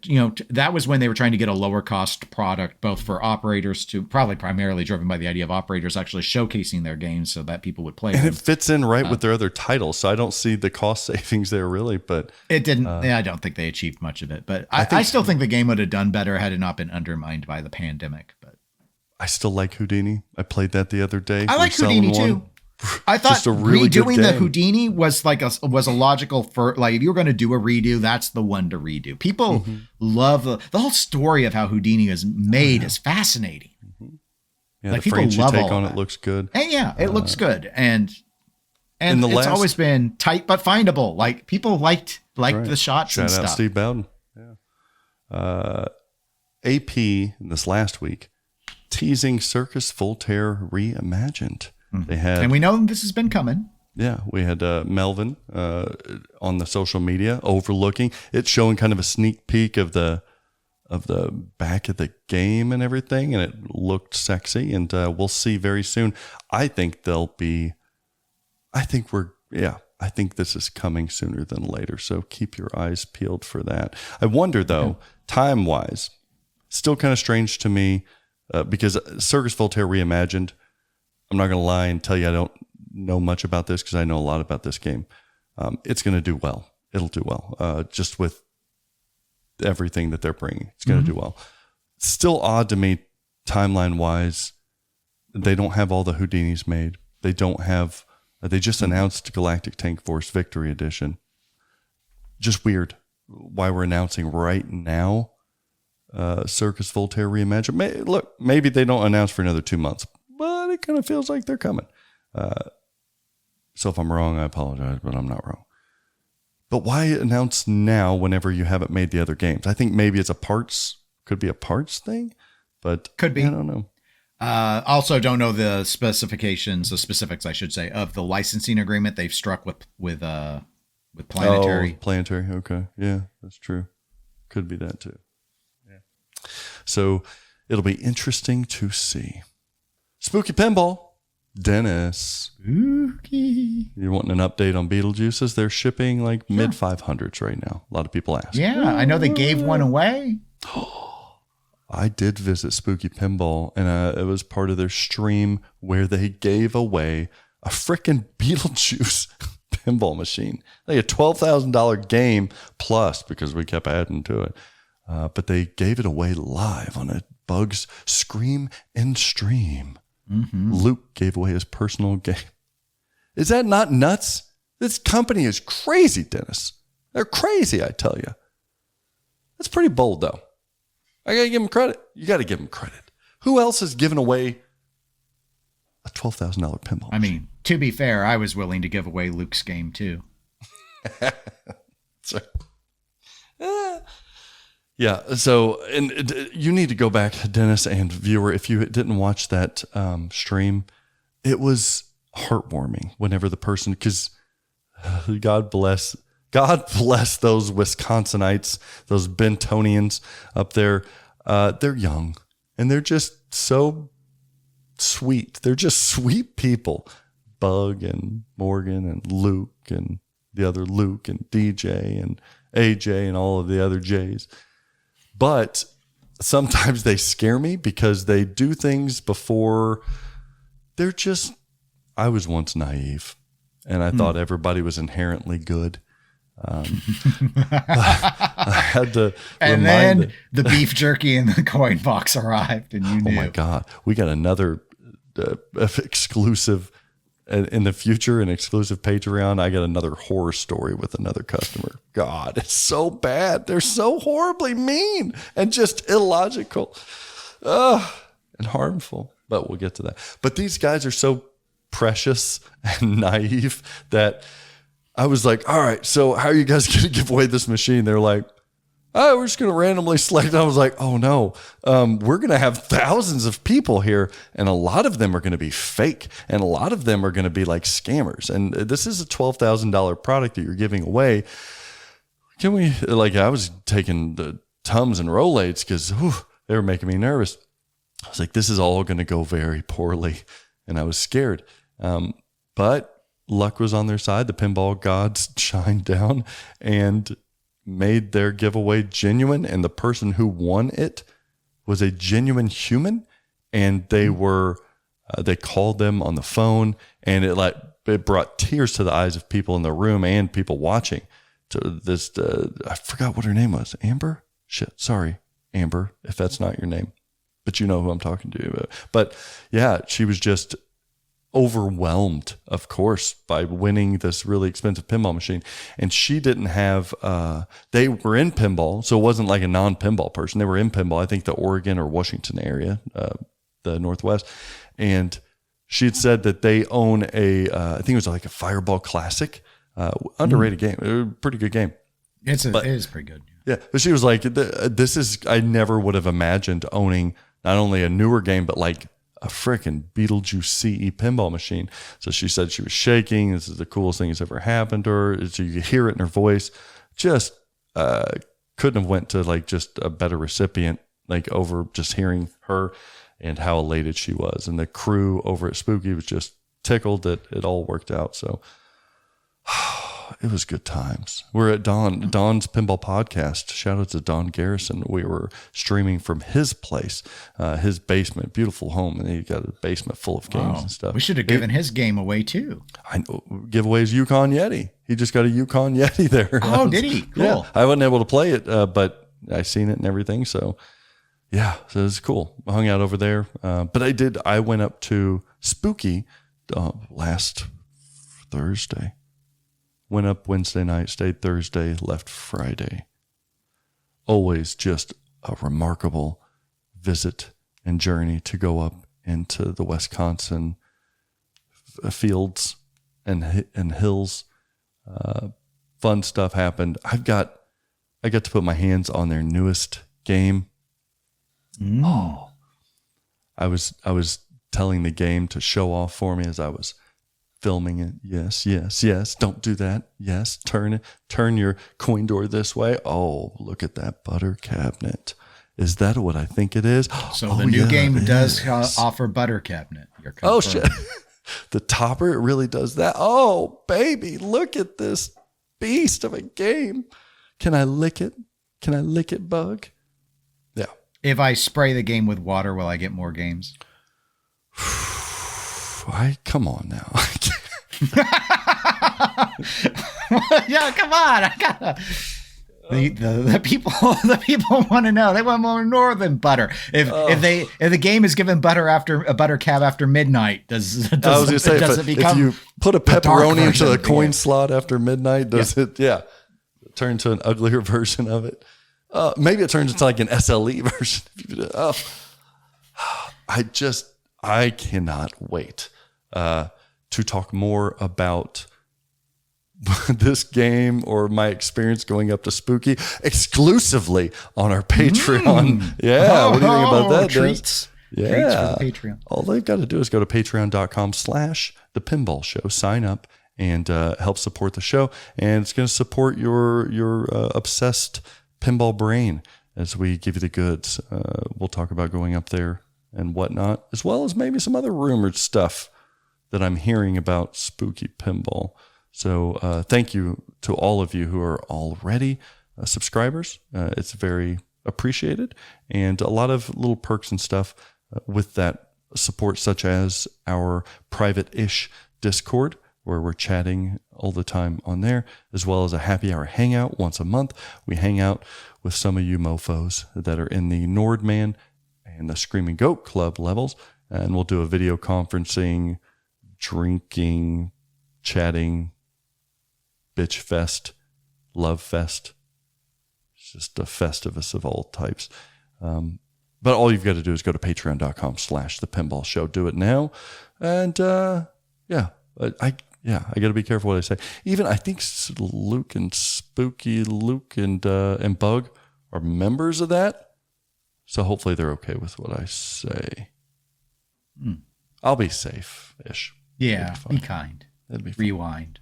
that was when they were trying to get a lower cost product, both for operators to probably primarily driven by the idea of operators actually showcasing their games so that people would play them. And it fits in right with their other titles. So I don't see the cost savings there really, but it didn't. I don't think they achieved much of it, but I still think the game would have done better had it not been undermined by the pandemic. But I still like Houdini. I played that the other day. I like Houdini too. I thought redoing the Houdini was was a logical if you were going to do a redo, that's the one to redo. People love the whole story of how Houdini is made is fascinating. Mm-hmm. Yeah, the people frames you take on it looks good. And it looks good. And it's always been tight but findable. People liked the shots and stuff. Shout out Steve Bowden. Yeah. AP this last week teasing Cirqus Voltaire Reimagined. They had, and we know this has been coming. Yeah, we had Melvin on the social media overlooking. It's showing kind of a sneak peek of the back of the game and everything, and it looked sexy. And we'll see very soon. I think I think this is coming sooner than later. So keep your eyes peeled for that. I wonder, though, time-wise, still kind of strange to me because Cirqus Voltaire Reimagined, I'm not going to lie and tell you I don't know much about this because I know a lot about this game. It's going to do well. It'll do well. Just with everything that they're bringing, it's going to do well. It's still odd to me, timeline-wise, they don't have all the Houdinis made. They don't have... They just announced Galactic Tank Force Victory Edition. Just weird why we're announcing right now Cirqus Voltaire Reimagined. Look, maybe they don't announce for another 2 months, but it kind of feels like they're coming. So if I'm wrong, I apologize, but I'm not wrong. But why announce now whenever you haven't made the other games? I think maybe it's could be a parts thing, but could be. I don't know. Also don't know the specifics, I should say, of the licensing agreement they've struck with Planetary. Oh, Planetary. Okay. Yeah, that's true. Could be that too. Yeah. So it'll be interesting to see. Spooky Pinball. Dennis. Spooky. You're wanting an update on Beetlejuices? They're shipping like mid 500s right now. A lot of people ask. Yeah, I know they gave one away. I did visit Spooky Pinball, and it was part of their stream where they gave away a freaking Beetlejuice pinball machine, like a $12,000 game plus, because we kept adding to it. But they gave it away live on a Bugs Scream and Stream. Mm-hmm. Luke gave away his personal game. Is that not nuts? This company is crazy, Dennis. They're crazy, I tell you. That's pretty bold, though. I got to give them credit. You got to give them credit. Who else has given away a $12,000 pinball? I mean, to be fair, I was willing to give away Luke's game too. Yeah. So, and you need to go back, Dennis and viewer, if you didn't watch that stream. It was heartwarming whenever the person, because God bless those Wisconsinites, those Bentonians up there. They're young and they're just so sweet. They're just sweet people. Bug and Morgan and Luke and the other Luke and DJ and AJ and all of the other J's. But sometimes they scare me because they do things before they're just, I was once naive and I thought everybody was inherently good. I had to and then the beef jerky and the coin box arrived and you knew. Oh my God. We got another exclusive in the future, an exclusive Patreon. I got another horror story with another customer. God, it's so bad. They're so horribly mean and just illogical and harmful. But we'll get to that. But these guys are so precious and naive that I was like, all right, so how are you guys going to give away this machine? They're like, oh, we're just going to randomly select. I was like, oh no, we're going to have thousands of people here. And a lot of them are going to be fake. And a lot of them are going to be like scammers. And this is a $12,000 product that you're giving away. Can we, like, I was taking the Tums and Rolaids because they were making me nervous. I was like, this is all going to go very poorly. And I was scared. But luck was on their side. The pinball gods shined down and made their giveaway genuine. And the person who won it was a genuine human. And they were, they called them on the phone, and it brought tears to the eyes of people in the room and people watching. To this, I forgot what her name was. Amber? Shit. Sorry, Amber, if that's not your name, but you know who I'm talking to. But yeah, she was just overwhelmed, of course, by winning this really expensive pinball machine. And she didn't have, they were in pinball, so it wasn't like a non-pinball person. They were in pinball, I think the Oregon or Washington area, the Northwest. And she had said that they own I think it was like a Fireball Classic, underrated game, a pretty good game. It is pretty good. Yeah, but she was like, I never would have imagined owning not only a newer game, but like a freaking Beetlejuice CE pinball machine. So she said she was shaking. This is the coolest thing that's ever happened to her. So you could hear it in her voice. Just couldn't have went to like just a better recipient, like over just hearing her and how elated she was. And the crew over at Spooky was just tickled that it all worked out. So It was good times. We're at Don's Pinball Podcast. Shout out to Don Garrison. We were streaming from his place, his basement, beautiful home, and he got a basement full of games and stuff. We should have given his game away too. I know, giveaways Yukon Yeti. He just got a Yukon Yeti there. Oh, did he? Cool. Yeah, I wasn't able to play it, but I seen it and everything. So yeah, so it was cool. I hung out over there. But I went up to Spooky last Thursday. Went up Wednesday night, stayed Thursday, left Friday. Always just a remarkable visit and journey to go up into the Wisconsin fields and hills. Fun stuff happened. I got to put my hands on their newest game. Oh, I was telling the game to show off for me as I was filming it. Yes. Don't do that. Yes. Turn your coin door this way. Oh, look at that butter cabinet. Is that what I think it is? So the new game does offer butter cabinet. Oh, shit. The topper, it really does that. Oh, baby, look at this beast of a game. Can I lick it? Can I lick it, Bug? Yeah. If I spray the game with water, will I get more games? Come on now. Yeah, come on. I gotta. The people want to know. They want more northern butter. If the game is given butter after a butter cab after midnight, does it become? If you put a pepperoni into the coin slot after midnight, does it? Yeah, turn to an uglier version of it. Maybe it turns into like an SLE version. I cannot wait to talk more about this game or my experience going up to Spooky exclusively on our Patreon. Yeah. What do you think about that? Treats. Yeah. Treats for the Patreon. All they've got to do is go to patreon.com/The Pinball Show, sign up and help support the show. And it's going to support your obsessed pinball brain as we give you the goods. We'll talk about going up there and whatnot, as well as maybe some other rumored stuff that I'm hearing about Spooky Pinball. So thank you to all of you who are already subscribers. It's very appreciated, and a lot of little perks and stuff with that support, such as our private-ish Discord, where we're chatting all the time on there, as well as a happy hour hangout once a month. We hang out with some of you mofos that are in the Nordman and the Screaming Goat Club levels, and we'll do a video conferencing, drinking, chatting, bitch fest, love fest. It's just a festivus of all types. But all you've got to do is go to patreon.com/The Pinball Show. Do it now. And I got to be careful what I say. Even I think Luke and Spooky Luke and Bug are members of that. So hopefully they're okay with what I say. I'll be safe-ish. Yeah, be kind. That'd be fun. Rewind.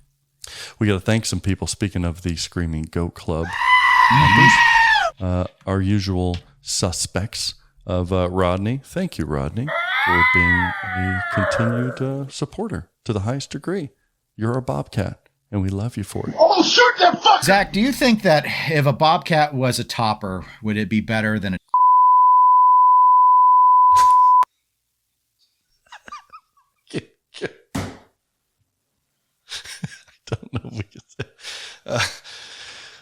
We got to thank some people. Speaking of the Screaming Goat Club, our usual suspects of Rodney. Thank you, Rodney, for being a continued supporter to the highest degree. You're a bobcat, and we love you for it. Oh, shoot that fucker! Zach, do you think that if a bobcat was a topper, would it be better than a... I don't know if we can say. All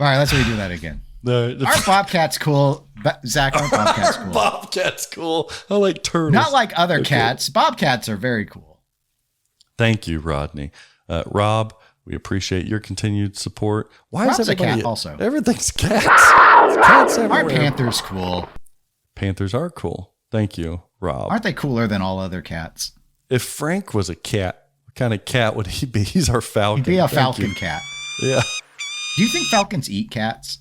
right, let's redo that again. No, Our bobcat's cool. Zach, our bobcat's cool. Bobcat's cool. I like turtles. Not like other cats. Cool. Bobcats are very cool. Thank you, Rodney. Rob, we appreciate your continued support. Why Rob's is everybody... a cat also. Everything's cats. Cats everywhere. Our panther's cool. Panthers are cool. Thank you, Rob. Aren't they cooler than all other cats? If Frank was a cat, what kind of cat would he be? He's our falcon. He'd be a falcon cat. Yeah. Do you think falcons eat cats?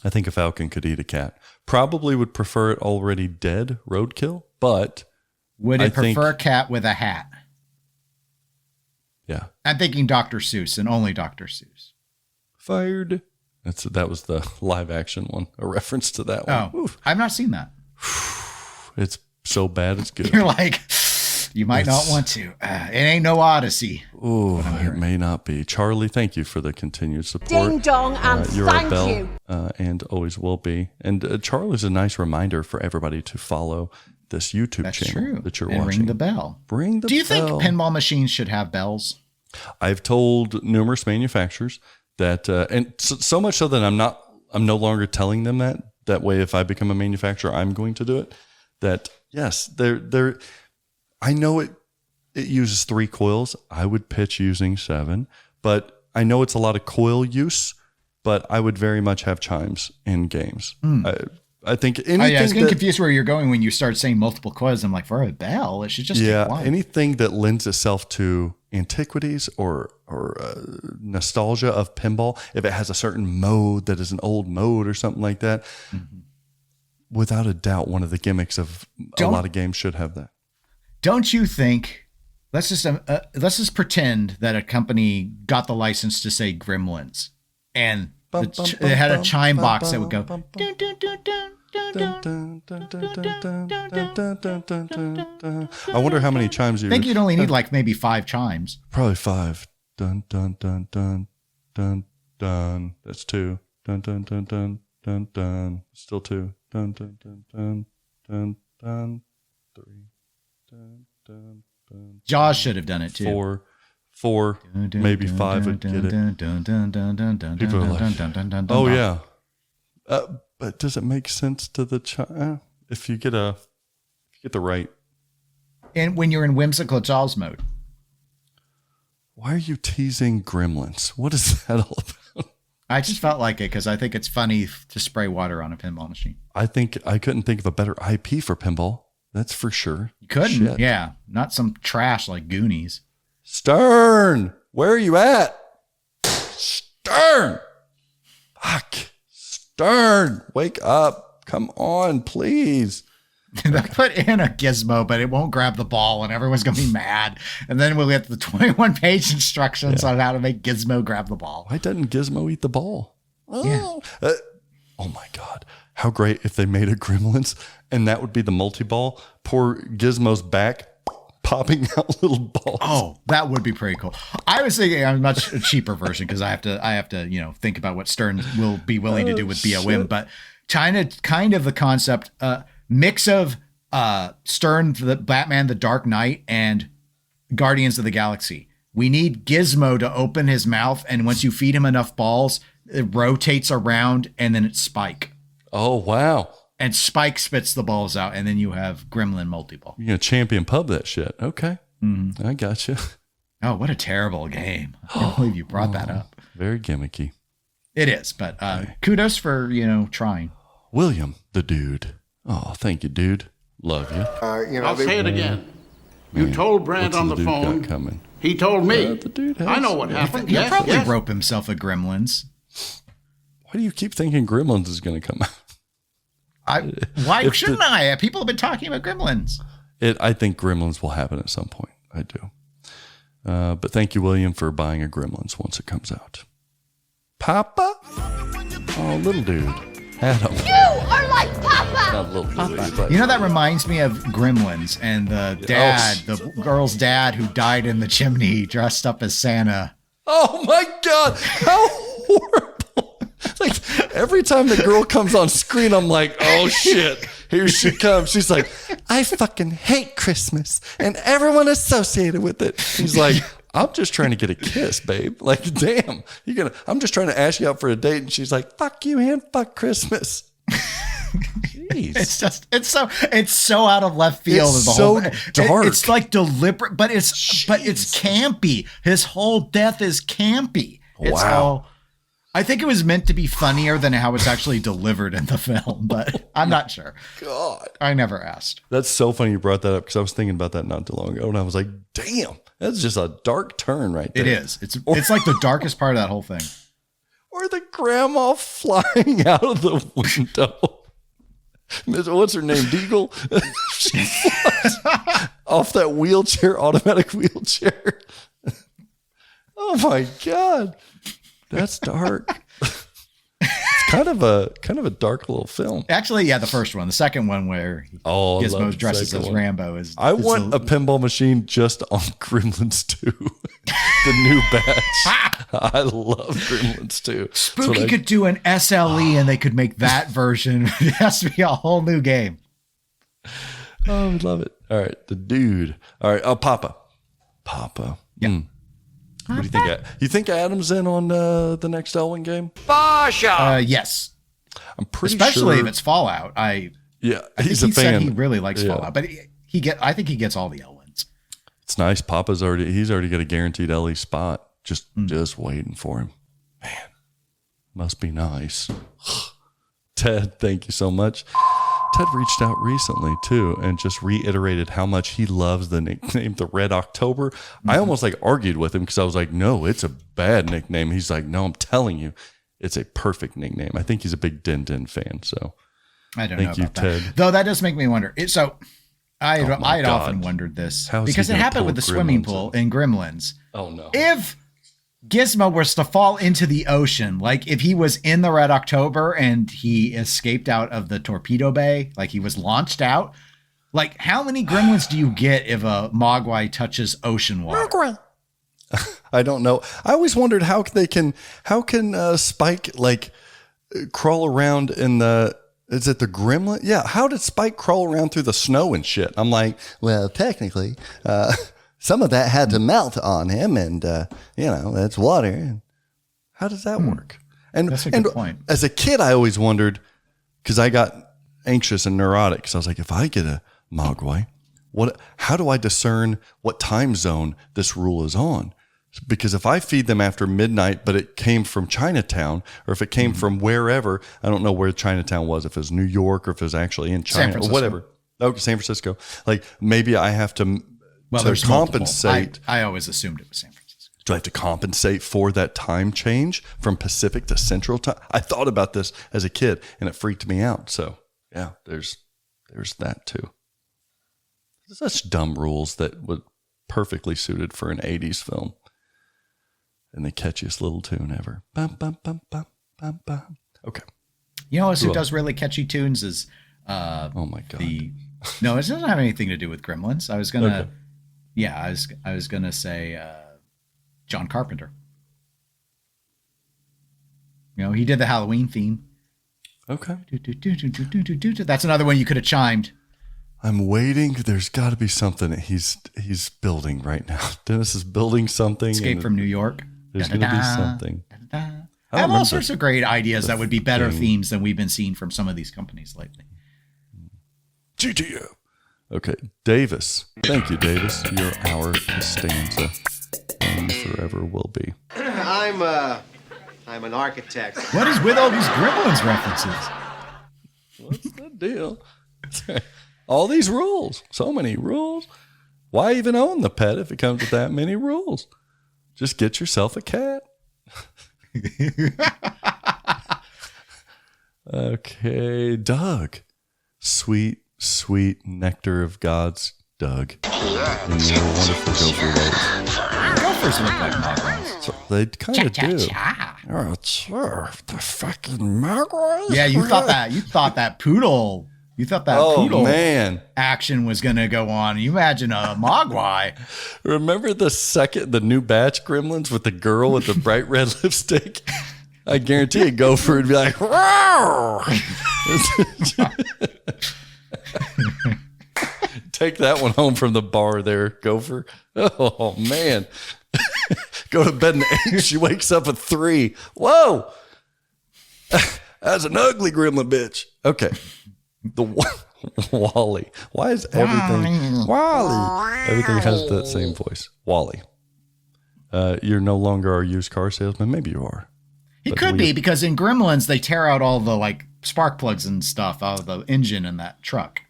I think a falcon could eat a cat. Probably would prefer it already dead, roadkill, but... Would it prefer a cat with a hat? Yeah. I'm thinking Dr. Seuss and only Dr. Seuss. Fired. That was the live action one, a reference to that one. Oh, I've not seen that. It's so bad, it's good. You're like, You might not want to. It ain't no Odyssey. Oh, it may not be. Charlie, thank you for the continued support. Ding dong and you're thank our bell, you. And always will be. And Charlie's a nice reminder for everybody to follow this YouTube channel that you're watching. Ring the bell. Ring the bell. Do you think pinball machines should have bells? I've told numerous manufacturers that, and so much so that I'm no longer telling them that. That way, if I become a manufacturer, I'm going to do it. That yes, I know it uses 3 coils. I would pitch using 7, but I know it's a lot of coil use. But I would very much have chimes in games. I think anything. I was getting confused where you're going when you start saying multiple coils. I'm like, for a bell, it should just take one. Anything that lends itself to antiquities or nostalgia of pinball, if it has a certain mode that is an old mode or something like that, without a doubt, one of the gimmicks of a lot of games should have that. Don't you think? Let's just pretend that a company got the license to say Gremlins, and it had a chime box that would go. Dun, dun, dun, dun, dun. I wonder how many chimes you think you'd only need like maybe 5 chimes. Probably 5. Dun dun dun dun dun dun. That's 2. Dun dun dun dun dun dun. Still 2. Dun dun dun dun dun dun. 3. Dun dun dun. Jaws should have done it too. 4, maybe 5 would get it. People are like, oh yeah. But does it make sense to the child if you get the right? And when you're in whimsical Jaws mode, why are you teasing Gremlins? What is that all about? I just felt like it because I think it's funny to spray water on a pinball machine. I couldn't think of a better IP for pinball. That's for sure. You couldn't, yeah, not some trash like Goonies. Stern, where are you at? Stern, fuck. Stern, wake up. Come on, please. They put in a gizmo, but it won't grab the ball, and everyone's going to be mad. And then we'll get the 21-page instructions on how to make Gizmo grab the ball. Why doesn't Gizmo eat the ball? Oh, yeah. Oh, my God. How great if they made a Gremlins, and that would be the multi-ball. Poor Gizmo's back popping out little balls. Oh, that would be pretty cool. I was thinking a much cheaper version because I have to think about what Stern will be willing to do with BOM. But kind of the concept, mix of Stern, the Batman, the Dark Knight, and Guardians of the Galaxy. We need Gizmo to open his mouth, and once you feed him enough balls, it rotates around, and then it's Spike. Oh, wow. And Spike spits the balls out, and then you have Gremlin multi-ball. You're going to champion pub that shit. Okay. I got you. Oh, what a terrible game. I can't believe you brought that up. Very gimmicky. It is, but kudos for, trying. William, the dude. Oh, thank you, dude. Love you. I'll say it again. You told Brand on the phone. Coming? He told me. The dude has. I know what happened. He'll probably rope himself a Gremlins. Why do you keep thinking Gremlins is going to come out? Why shouldn't I? People have been talking about Gremlins. I think Gremlins will happen at some point. I do. But thank you, William, for buying a Gremlins once it comes out. Papa? Oh, little dude. Adam. You are like Papa! Not little dude, but that reminds me of Gremlins and the dad, the girl's dad who died in the chimney dressed up as Santa. Oh, my God. How horrible. Like every time the girl comes on screen, I'm like, oh shit, here she comes. She's like, I fucking hate Christmas and everyone associated with it. He's like, I'm just trying to get a kiss, babe. Like, damn, I'm just trying to ask you out for a date. And she's like, fuck you and fuck Christmas. Jeez. It's so out of left field. It's so dark. It's like deliberate, but it's campy. His whole death is campy. Wow. I think it was meant to be funnier than how it's actually delivered in the film, but I'm not sure. God. I never asked. That's so funny you brought that up because I was thinking about that not too long ago and I was like, damn, that's just a dark turn right there. It is. It's like the darkest part of that whole thing. Or the grandma flying out of the window. What's her name? Deagle? She flies off that wheelchair, automatic wheelchair. Oh my God. That's dark. It's kind of a dark little film. Actually, yeah, the first one. The second one where Gizmo dresses as Rambo is. I want a pinball machine just on Gremlins 2, the new batch. I love Gremlins 2. Spooky could do an SLE and they could make that version. It has to be a whole new game. Oh, I would love it. All right, the dude. All right, Papa. Yeah. What do you think? You think Adam's in on the next Elwin game? Yes. I'm pretty Especially sure. if it's Fallout. I He's think a he fan. said he really likes Fallout, but I think he gets all the Elwins. It's nice. He's already got a guaranteed LE spot. Just waiting for him. Man, must be nice. Ted, thank you so much. Ted reached out recently too and just reiterated how much he loves the nickname the Red October. I almost argued with him because I was like, no, it's a bad nickname. He's like, no, I'm telling you, it's a perfect nickname. I think he's a big Din Din fan. So I don't know about that. Ted. Though that does make me wonder. I had often wondered this because it happened with the swimming pool in Gremlins. Oh no. If Gizmo was to fall into the ocean, like if he was in the Red October and he escaped out of the torpedo bay, like he was launched out, like how many Gremlins do you get if a Mogwai touches ocean water? I don't know. I always wondered how can Spike crawl around in the, is it the Gremlin? Yeah. How did Spike crawl around through the snow and shit? I'm like, well, technically, some of that had to melt on him, and that's water. How does that work? And that's a good point. As a kid, I always wondered because I got anxious and neurotic. Because I was like, if I get a Mogwai, how do I discern what time zone this rule is on? Because if I feed them after midnight, but it came from Chinatown, or if it came from wherever, I don't know where Chinatown was. If it was New York, or if it was actually in China, or whatever. Okay, San Francisco. Maybe I have to. Well, to compensate. I always assumed it was San Francisco. Do I have to compensate for that time change from Pacific to Central time? I thought about this as a kid and it freaked me out. So yeah, there's that too. Such dumb rules that would perfectly suited for an 80s film. And the catchiest little tune ever. Bum, bum, bum, bum, bum, bum. Okay. You know who does really catchy tunes is oh my God. No, it doesn't have anything to do with Gremlins. I was gonna I was gonna say John Carpenter. He did the Halloween theme. Okay. That's another one you could have chimed. I'm waiting. There's got to be something that he's building right now. Dennis is building something. Escape from New York. There's going to be something. I have all sorts of great ideas that would be better themes than we've been seeing from some of these companies lately. GTO. Okay, Davis. Thank you, Davis. You're our Costanza, and forever will be. I'm an architect. What is with all these Gremlins references? What's the deal? All these rules. So many rules. Why even own the pet if it comes with that many rules? Just get yourself a cat. Okay, Doug. Sweet nectar of God's Doug. And your wonderful gopher ways. Gophers look like Mogwais. So they kind of do. Oh, sure. The fucking Mogwais. Yeah, you thought that poodle. You thought that poodle man. action was going to go on. You imagine a Mogwai. Remember the new batch Gremlins with the girl with the bright red lipstick? I guarantee a gopher would be like, "Wow!" Take that one home from the bar there, gopher. Oh, man. Go to bed at 8. She wakes up at 3. Whoa. That's an ugly gremlin bitch. Okay. The Wally. Why is everything Wally? Everything has that same voice. Wally. You're no longer our used car salesman. Maybe you are. He could be, because in Gremlins they tear out all the spark plugs and stuff out of the engine in that truck.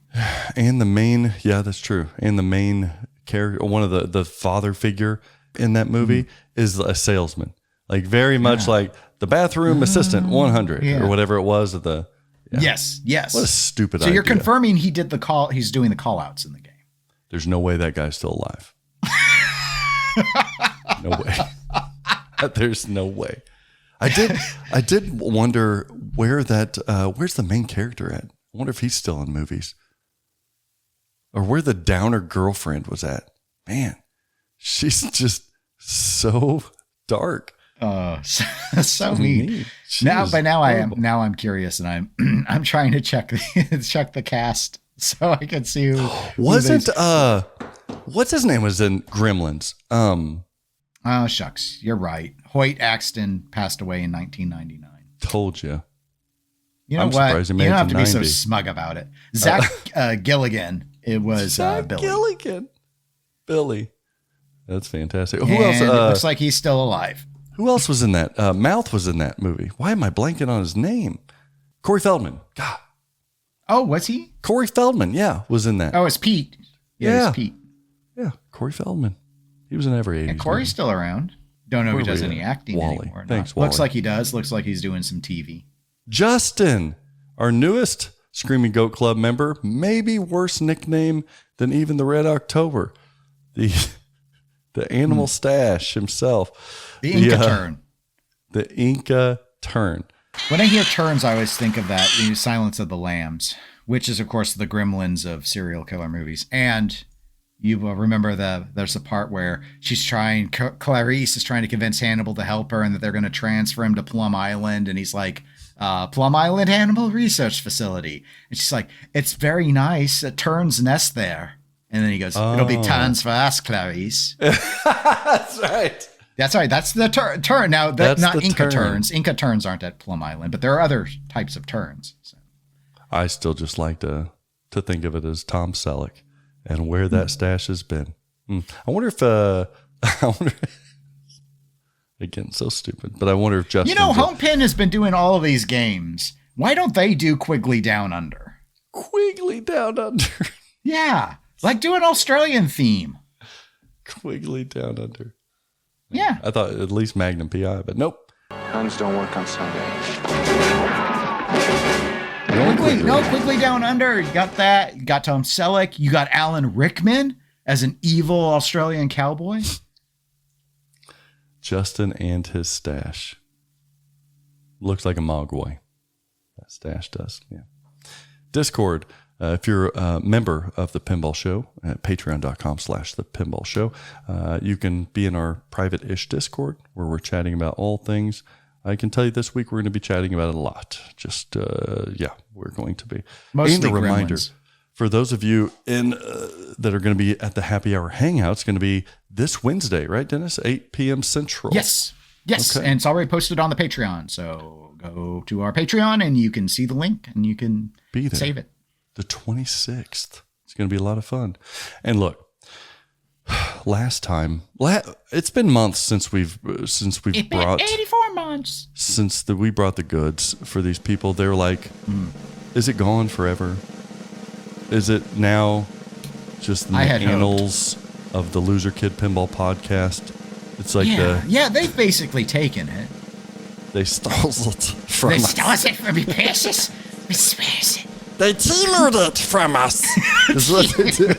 And the main, yeah, that's true. And the main character, one of the father figure in that movie is a salesman. Very much like the bathroom assistant 100 or whatever it was at the. Yeah. Yes. What a stupid idea. So you're confirming he's doing the call outs in the game. There's no way that guy's still alive. No way. There's no way. I did wonder where's the main character at? I wonder if he's still in movies. Or where the downer girlfriend was at. Man, she's just so dark. So neat. Now I'm curious, and I'm trying to check the cast so I can see who wasn't what's his name was in Gremlins. Oh shucks, you're right. Hoyt Axton passed away in 1999. Told you. You know I'm what? surprised he You made don't it have to to be so 90. smug about it. Zach Gilligan. It was Zach Billy. Gilligan. Billy. That's fantastic. Who And else? it looks like he's still alive. Who else was in that? Mouth was in that movie. Why am I blanking on his name? Corey Feldman. God. Oh, was he? Corey Feldman, yeah, was in that. Oh, it's Pete. Yeah. It's Pete. Yeah, Corey Feldman. He was in every 80s. And Corey's still around. Don't know if he does any acting Wally. anymore. or Thanks, not. Looks Wally. like he does. Looks like he's doing some TV. Justin, our newest Screaming Goat Club member, maybe worse nickname than even the Red October. The animal stash himself. The Inca turn. The Inca turn. When I hear turns, I always think of that Silence of the Lambs, which is, of course, the Gremlins of serial killer movies. And you will remember there's a part where Clarice is trying to convince Hannibal to help her and that they're going to transfer him to Plum Island. And he's like, Plum Island Animal Research Facility. And she's like, it's very nice. A turn's nest there. And then he goes, it'll be turns for us, Clarice. That's right. That's right. That's the turn. Now, that's not Inca turn. turns. Inca turns aren't at Plum Island, but there are other types of turns. So. I still just like to think of it as Tom Selleck and where that stash has been. I wonder if, again, so stupid, but I wonder if Justin. Home Pin has been doing all of these games. Why don't they do Quigley Down Under? Quigley Down Under. Yeah. Like do an Australian theme. Quigley Down Under. Yeah. I thought at least Magnum PI, but nope. Guns don't work on Sunday. Quigley Down Under. You got that. You got Tom Selleck. You got Alan Rickman as an evil Australian cowboy. Justin and his stash. Looks like a Mogwai. That stash does, yeah. Discord. If you're a member of the Pinball Show at patreon.com/the Pinball Show, you can be in our private-ish Discord where we're chatting about all things. I can tell you this week we're going to be chatting about it a lot. Just, we're going to be. Mostly and a reminder Gremlins. for those of you that are going to be at the Happy Hour Hangout, it's going to be this Wednesday, right, Dennis? 8 p.m. Central. Yes. Okay. And it's already posted on the Patreon. So go to our Patreon and you can see the link and you can Be there. save it. The 26th. It's going to be a lot of fun. And look, last time, it's been months since we've brought 84 months. since we brought the goods for these people. They're like, is it gone forever? Is it now just in the annals of the Loser Kid Pinball podcast? It's like they've basically taken it. they stole it from us. Stole it from me, precious. Miss Precious. They teamed it from us. Is what they do.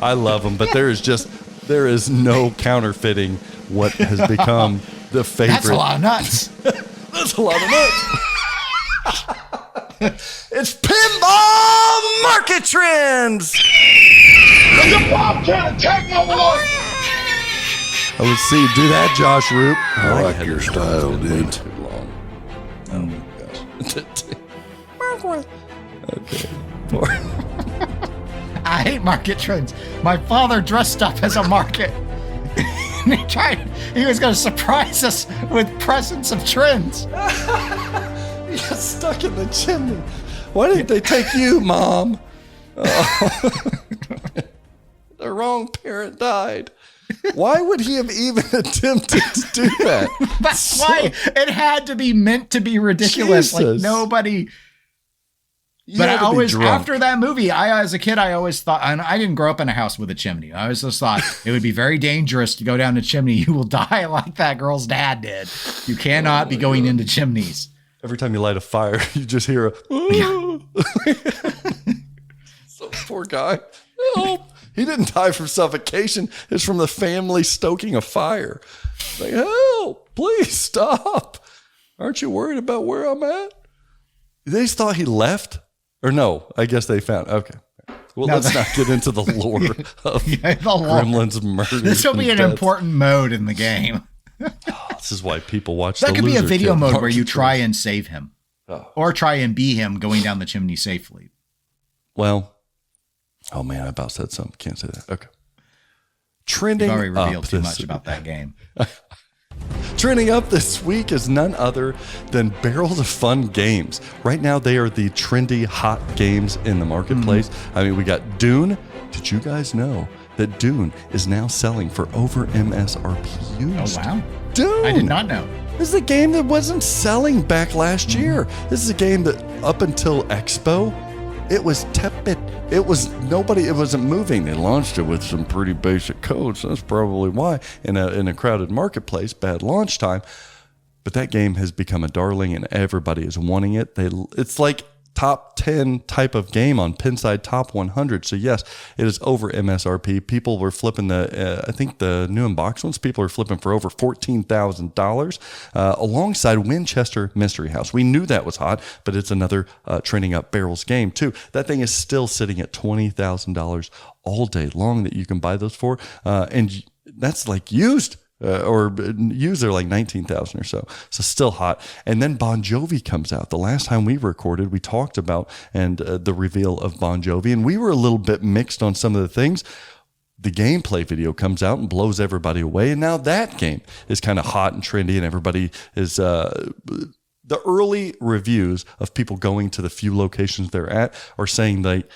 I love them, but there is no counterfeiting what has become the favorite. That's a lot of nuts. That's a lot of nuts. It's Pinball Market Trends. I would see you do that, Josh Roop. I like your style, dude. Too long. Oh my gosh. Okay. I hate market trends. My father dressed up as a market. He was going to surprise us with presents of trends. You got stuck in the chimney. Why didn't they take you, Mom? Oh. The wrong parent died. Why would he have even attempted to do that? That's why it had to be meant to be ridiculous. Jesus. Like nobody. But I always, after that movie, as a kid, I always thought, and I didn't grow up in a house with a chimney. I always just thought it would be very dangerous to go down the chimney. You will die like that girl's dad did. You cannot be going into chimneys. Every time you light a fire, you just hear a, Yeah. so poor guy. Help. He didn't die from suffocation. It's from the family stoking a fire. Like, help, please stop. Aren't you worried about where I'm at? They just thought he left? Or no, I guess they found. Okay. Well, let's not get into the lore of Gremlins murder. This will be an important mode in the game. This is why people watch that could be a video mode where you try and save him. Or try and be him going down the chimney safely. Well, oh man, I about said something. Can't say that. Okay. Trending You've already revealed up too much about that game. Trending up this week is none other than Barrels of Fun Games. Right now, they are the trendy, hot games in the marketplace. I mean, we got Dune. Did you guys know that Dune is now selling for over MSRP used? Oh, wow. Dune! I did not know. This is a game that wasn't selling back last year. This is a game that up until Expo, it was tepid. It wasn't moving. They launched it with some pretty basic codes. That's probably why in a crowded marketplace, bad launch time. But that game has become a darling and everybody is wanting it. It's like top 10 type of game on Pinside Top 100. So yes, it is over MSRP. People were flipping I think the new in-box ones, people are flipping for over $14,000 alongside Winchester Mystery House. We knew that was hot, but it's another trending up barrels game too. That thing is still sitting at $20,000 all day long that you can buy those for. And that's like used. Or used are like 19,000 or so. So still hot. And then Bon Jovi comes out. The last time we recorded, we talked about the reveal of Bon Jovi, and we were a little bit mixed on some of the things. The gameplay video comes out and blows everybody away. And now that game is kind of hot and trendy, and everybody is the early reviews of people going to the few locations they're at are saying that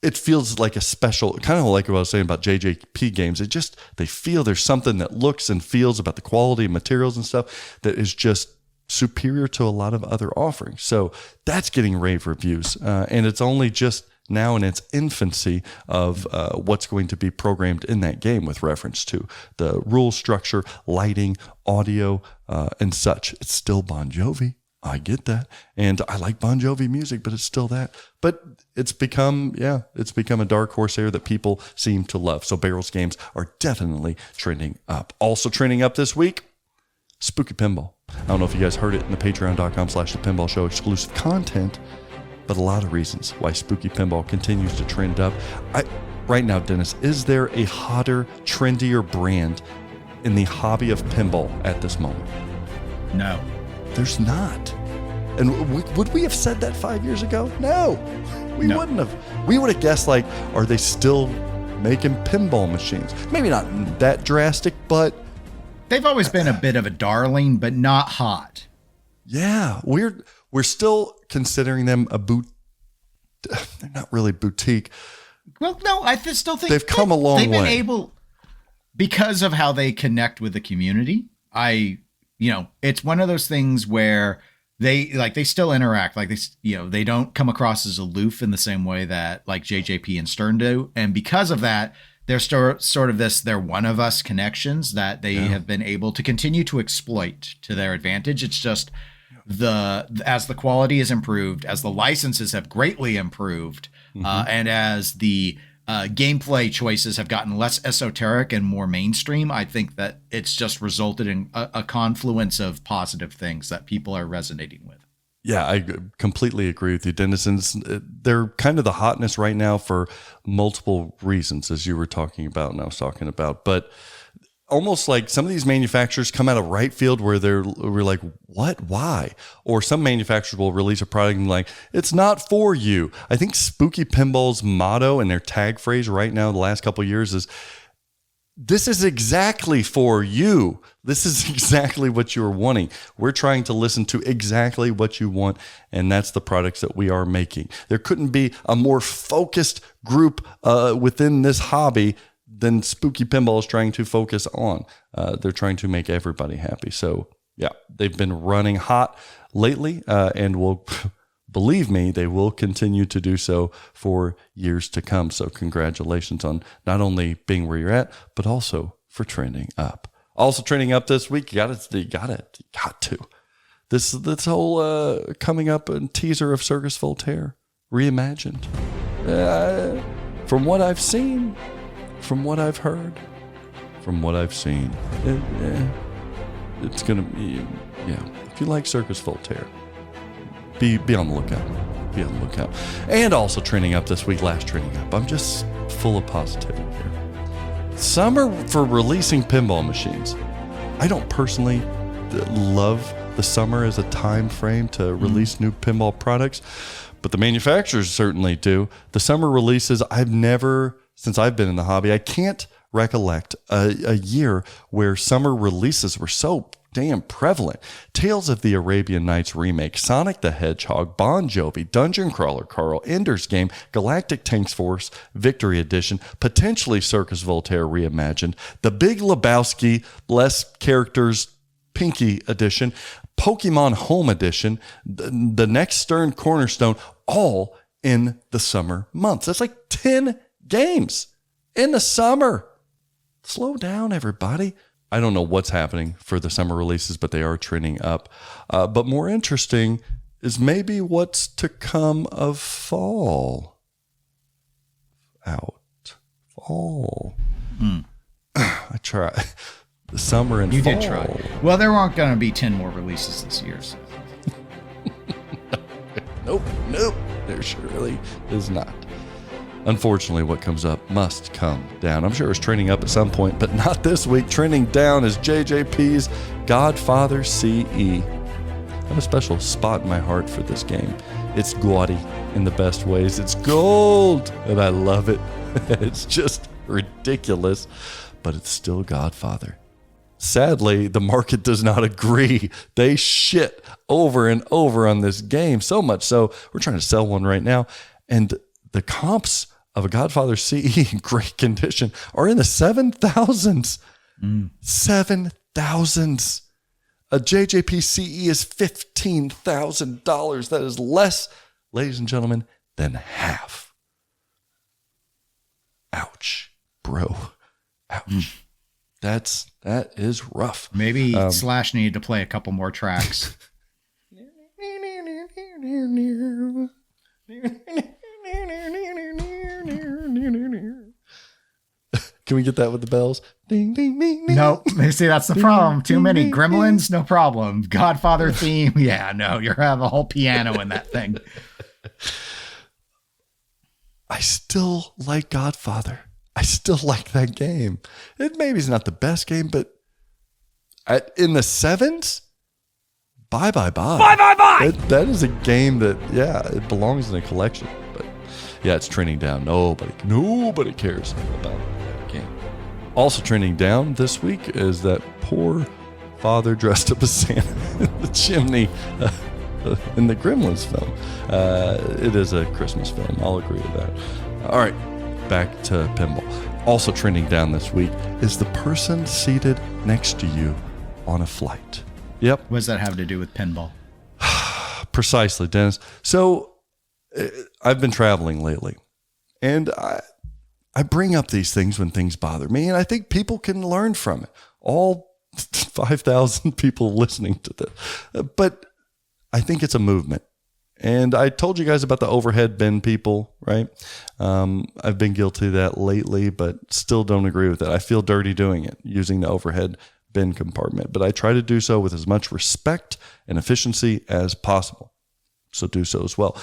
it feels like a special, kind of like what I was saying about JJP games. They feel there's something that looks and feels about the quality of materials and stuff that is just superior to a lot of other offerings. So that's getting rave reviews. And it's only just now in its infancy of what's going to be programmed in that game with reference to the rule structure, lighting, audio, and such. It's still Bon Jovi. I get that. And I like Bon Jovi music, but it's still that. But it's become a dark horse here that people seem to love. So Barrels games are definitely trending up. Also trending up this week, Spooky Pinball. I don't know if you guys heard it in the patreon.com/thepinballshow exclusive content, but a lot of reasons why Spooky Pinball continues to trend up. Right now, Dennis, is there a hotter, trendier brand in the hobby of pinball at this moment? No. There's not. And would we have said that 5 years ago? No, we wouldn't have. We would have guessed, like, are they still making pinball machines? Maybe not that drastic, but they've always been a bit of a darling, but not hot. Yeah, we're still considering them they're not really boutique. Well, no, I still think they've come a long way. They've been able, because of how they connect with the community. It's one of those things where they still interact. Like they don't come across as aloof in the same way that like JJP and Stern do. And because of that, they're sort of they're one of us connections that they have been able to continue to exploit to their advantage. It's just as the quality is improved, as the licenses have greatly improved, and as the gameplay choices have gotten less esoteric and more mainstream, I think that it's just resulted in a confluence of positive things that people are resonating with. Yeah, I completely agree with you, Dennis. They're kind of the hotness right now for multiple reasons, as you were talking about and I was talking about. But almost like some of these manufacturers come out of right field where we're like, what? Why? Or some manufacturers will release a product and like, it's not for you. I think Spooky Pinball's motto and their tag phrase right now, the last couple of years is, this is exactly for you. This is exactly what you're wanting. We're trying to listen to exactly what you want, and that's the products that we are making. There couldn't be a more focused group within this hobby than Spooky Pinball is trying to focus on. They're trying to make everybody happy. So yeah, they've been running hot lately, and will, believe me, they will continue to do so for years to come. So congratulations on not only being where you're at, but also for trending up. Also trending up this week, you got to. This whole coming up and teaser of Cirqus Voltaire Reimagined. from what I've seen, from what I've heard, from what I've seen, it's going to be, if you like Cirqus Voltaire, be on the lookout. Be on the lookout. And also trending up this week, last trending up. I'm just full of positivity here. Summer for releasing pinball machines. I don't personally love the summer as a time frame to release new pinball products, but the manufacturers certainly do. The summer releases, since I've been in the hobby, I can't recollect a year where summer releases were so damn prevalent. Tales of the Arabian Nights remake, Sonic the Hedgehog, Bon Jovi, Dungeon Crawler Carl, Ender's Game, Galactic Tanks Force Victory Edition, potentially Cirqus Voltaire Reimagined, The Big Lebowski, less characters, Pinky Edition, Pokemon Home Edition, the next Stern Cornerstone, all in the summer months. That's like 10 games in the summer. Slow down, everybody. I don't know what's happening for the summer releases, but they are trending up. But more interesting is maybe what's to come of fall. Fall. I try. The summer and you fall. You did try. Well, there aren't going to be 10 more releases this year. So. Nope. There surely is not. Unfortunately, what comes up must come down. I'm sure it's trending up at some point, but not this week. Trending down is JJP's Godfather CE. I have a special spot in my heart for this game. It's gaudy in the best ways. It's gold, and I love it. It's just ridiculous, but it's still Godfather. Sadly, the market does not agree. They shit over and over on this game, so much so we're trying to sell one right now, and the comps of a Godfather CE in great condition are in the 7,000s. 7,000s. A JJP CE is $15,000. That is less, ladies and gentlemen, than half. Ouch, bro. Ouch. That is rough. Maybe Slash needed to play a couple more tracks. Can we get that with the bells? Ding, ding, ding, ding. Nope. See, that's the problem. Too many Gremlins, no problem. Godfather theme, yeah, no. You have a whole piano in that thing. I still like Godfather. I still like that game. It maybe is not the best game, but in the 7s, bye. That is a game that, it belongs in a collection. But yeah, it's trending down. Nobody cares about that game. Also trending down this week is that poor father dressed up as Santa in the chimney in the Gremlins film. It is a Christmas film. I'll agree with that. All right. Back to pinball. Also trending down this week is the person seated next to you on a flight. Yep. What does that have to do with pinball? Precisely, Dennis. So I've been traveling lately, and I bring up these things when things bother me, and I think people can learn from it. All 5,000 people listening to this. But I think it's a movement. And I told you guys about the overhead bin people, right? I've been guilty of that lately, but still don't agree with it. I feel dirty doing it, using the overhead bin compartment. But I try to do so with as much respect and efficiency as possible. So do so as well.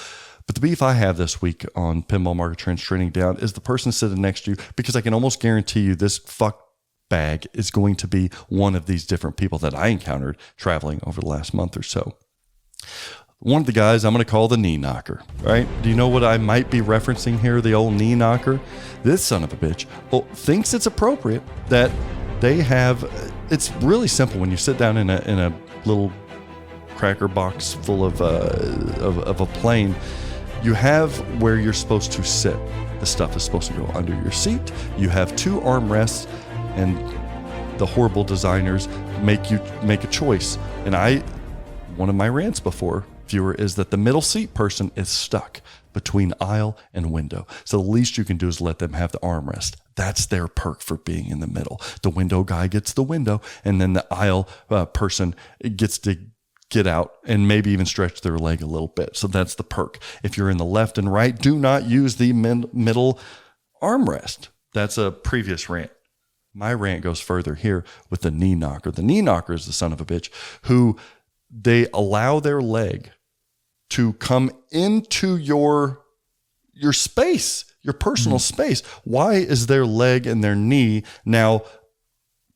But the beef I have this week on Pinball Market Trends Trending Down is the person sitting next to you, because I can almost guarantee you this fuck bag is going to be one of these different people that I encountered traveling over the last month or so. One of the guys I'm going to call the knee knocker, right? Do you know what I might be referencing here, the old knee knocker? This son of a bitch thinks it's appropriate that they have, it's really simple when you sit down in a little cracker box full of a plane. You have where you're supposed to sit. The stuff is supposed to go under your seat. You have 2 armrests, and the horrible designers make you make a choice. And one of my rants before, viewer, is that the middle seat person is stuck between aisle and window. So the least you can do is let them have the armrest. That's their perk for being in the middle. The window guy gets the window, and then the aisle person gets to get out and maybe even stretch their leg a little bit. So that's the perk. If you're in the left and right, do not use the middle armrest. That's a previous rant. My rant goes further here with the knee knocker. The knee knocker is the son of a bitch who they allow their leg to come into your space, your personal space. Why is their leg and their knee now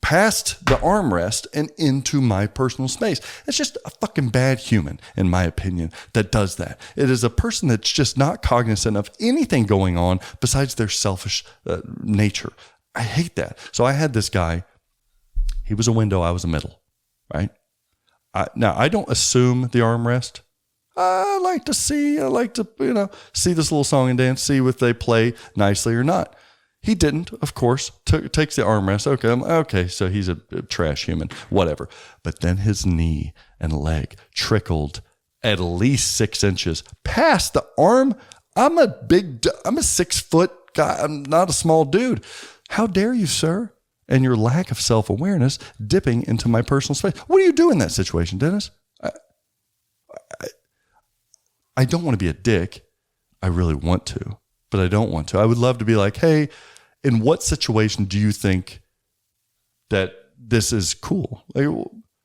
past the armrest and into my personal space? It's just a fucking bad human, in my opinion, that does that. It is a person that's just not cognizant of anything going on besides their selfish nature. I hate that. So I had this guy. He was a window. I was a middle, right? Now, I don't assume the armrest. I like to see this little song and dance, see if they play nicely or not. He didn't, of course, takes the armrest. Okay, so he's a trash human, whatever. But then his knee and leg trickled at least 6 inches past the arm. I'm a 6 foot guy. I'm not a small dude. How dare you, sir? And your lack of self-awareness dipping into my personal space. What do you do in that situation, Dennis? I don't want to be a dick. I really want to, but I don't want to. I would love to be like, hey, in what situation do you think that this is cool? Like,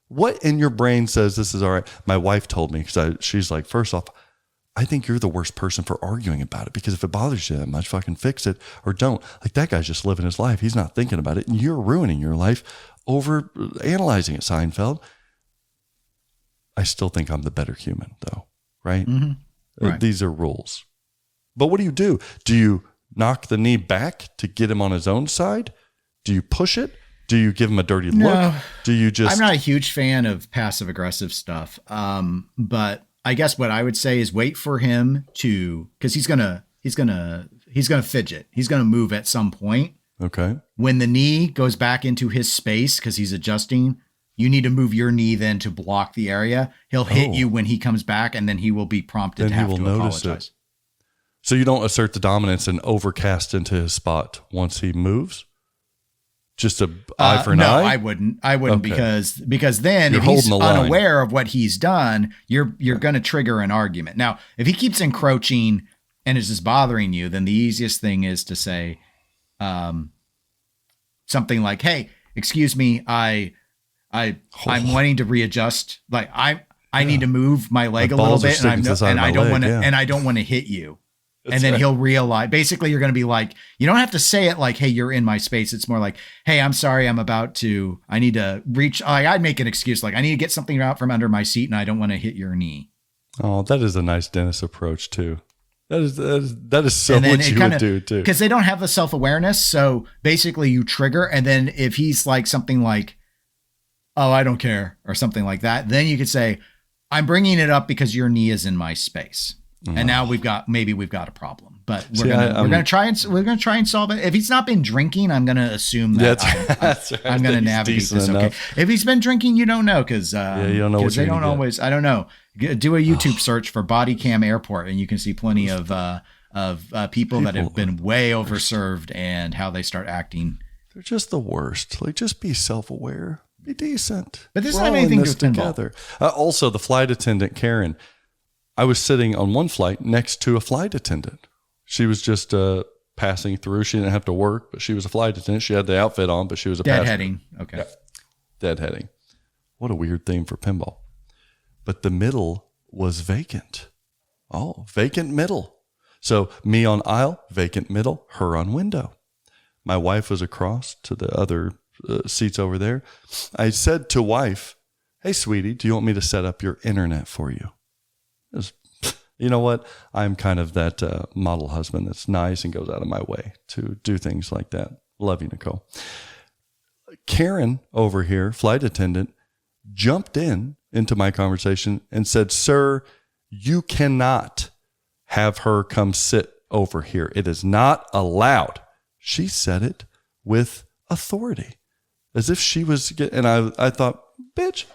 what in your brain says this is all right? My wife told me, because she's like, first off, I think you're the worst person for arguing about it, because if it bothers you that much, fucking fix it or don't. Like, that guy's just living his life. He's not thinking about it. And you're ruining your life over analyzing it, Seinfeld. I still think I'm the better human, though, right? Mm-hmm. Right. These are rules. But what do you do? Do you knock the knee back to get him on his own side? Do you push it? Do you give him a dirty look? Do you just... I'm not a huge fan of passive aggressive stuff. But I guess what I would say is wait for him to, because he's gonna fidget. He's gonna move at some point. Okay. When the knee goes back into his space because he's adjusting, you need to move your knee then to block the area. He'll hit you when he comes back, and then he will be prompted to have to apologize. So you don't assert the dominance and overcast into his spot once he moves? Just an eye for an eye? No, I wouldn't. Okay. because then if he's unaware of what he's done, you're going to trigger an argument. Now, if he keeps encroaching and is just bothering you, then the easiest thing is to say something like, "Hey, excuse me, I'm wanting to readjust. Like I need to move my leg a little bit, and I don't want to hit you." That's and then he'll realize, basically, you're going to be like, you don't have to say it like, hey, you're in my space. It's more like, hey, I'm sorry. I need to reach. I'd make an excuse. Like, I need to get something out from under my seat, and I don't want to hit your knee. Oh, that is a nice Dennis approach too. That is so what you would do too. Because they don't have the self-awareness. So basically you trigger. And then if he's like something like, oh, I don't care, or something like that, then you could say, I'm bringing it up because your knee is in my space. And now we've got a problem, but we're gonna try and solve it. If he's not been drinking, I'm gonna assume that I'm gonna navigate this. Okay. If he's been drinking, you don't know, because you don't know what they don't always. I don't know. Do a YouTube search for body cam airport, and you can see plenty of people that have been way overserved and how they start acting. They're just the worst. Like, just be self-aware, be decent. But this doesn't have anything to do with together. Also, the flight attendant Karen. I was sitting on one flight next to a flight attendant. She was just passing through. She didn't have to work, but she was a flight attendant. She had the outfit on, but she was a deadheading. Okay. Yeah. Deadheading. What a weird theme for pinball. But the middle was vacant. Oh, vacant middle. So me on aisle, vacant middle, her on window. My wife was across to the other seats over there. I said to wife, hey, sweetie, do you want me to set up your internet for you? You know what? I'm kind of that model husband that's nice and goes out of my way to do things like that. Love you, Nicole. Karen over here, flight attendant, jumped into my conversation and said, sir, you cannot have her come sit over here. It is not allowed. She said it with authority, as if she was, and I thought, bitch,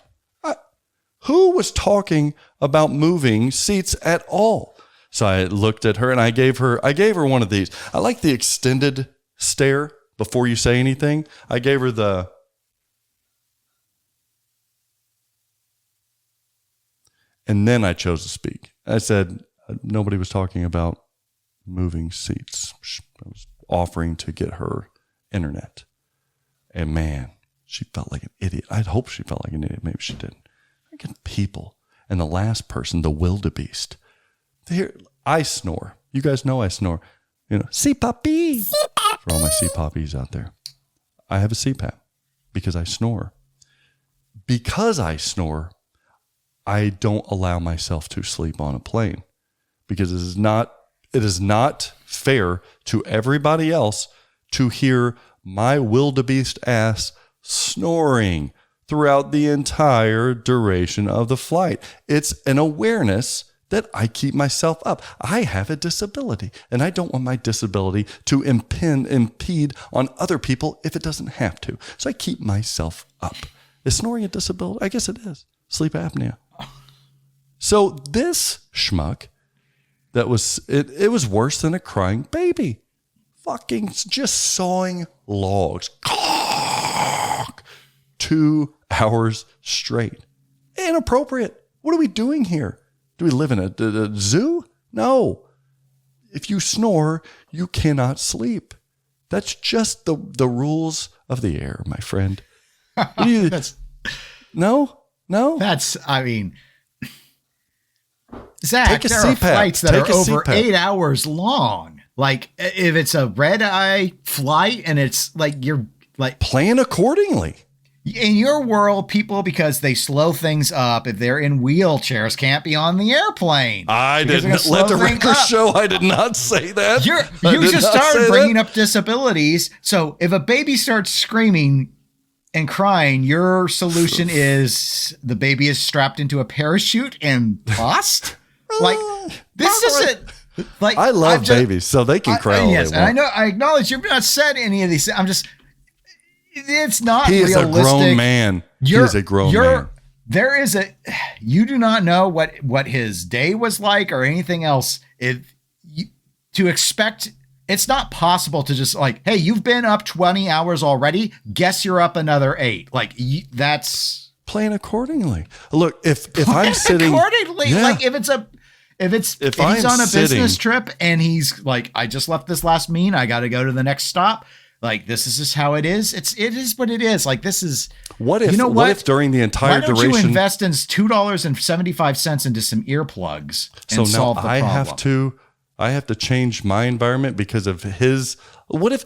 who was talking about moving seats at all? So I looked at her and I gave her one of these. I like the extended stare before you say anything. I gave her and then I chose to speak. I said, nobody was talking about moving seats. offering to get her internet. And man, she felt like an idiot. I'd hope she felt like an idiot. Maybe she didn't. Freaking people. And the last person, the wildebeest. I snore. You guys know I snore. CPAP. For all my CPAPs out there. I have a CPAP because I snore. Because I snore, I don't allow myself to sleep on a plane because it is not fair to everybody else to hear my wildebeest ass snoring throughout the entire duration of the flight. It's an awareness that I keep myself up. I have a disability, and I don't want my disability to impede on other people if it doesn't have to. So I keep myself up. Is snoring a disability? I guess it is. Sleep apnea. So this schmuck, it was worse than a crying baby. Fucking just sawing logs. 2 hours straight. Inappropriate. What are we doing here? Do we live in a zoo? No. If you snore, you cannot sleep. That's just the rules of the air, my friend. No. Zach, there are flights that are over 8 hours long. Like if it's a red eye flight and it's like you're like plan accordingly. In your world, people, because they slow things up, if they're in wheelchairs, can't be on the airplane. I didn't let the record show. I did not say that. You just started bringing up disabilities. So if a baby starts screaming and crying, your solution is the baby is strapped into a parachute and tossed? Like, this isn't... Like, I love babies, so they can cry all yes, they want. and I acknowledge you've not said any of these. I'm just... It's not he is realistic. A grown man. He is a grown man. There is you do not know what his day was like or anything else. To expect, it's not possible to just like, hey, you've been up 20 hours already. Guess you're up another 8. Like that's plan accordingly. Look, if I'm sitting accordingly, like if he's on a business trip and he's like, I just left this last meeting, I got to go to the next stop. Like, this is just how it is. It is what it is. Like, this is... What if during the entire duration... Why don't you invest in $2.75 into some earplugs and solve the problem? I have to change my environment because of his... What if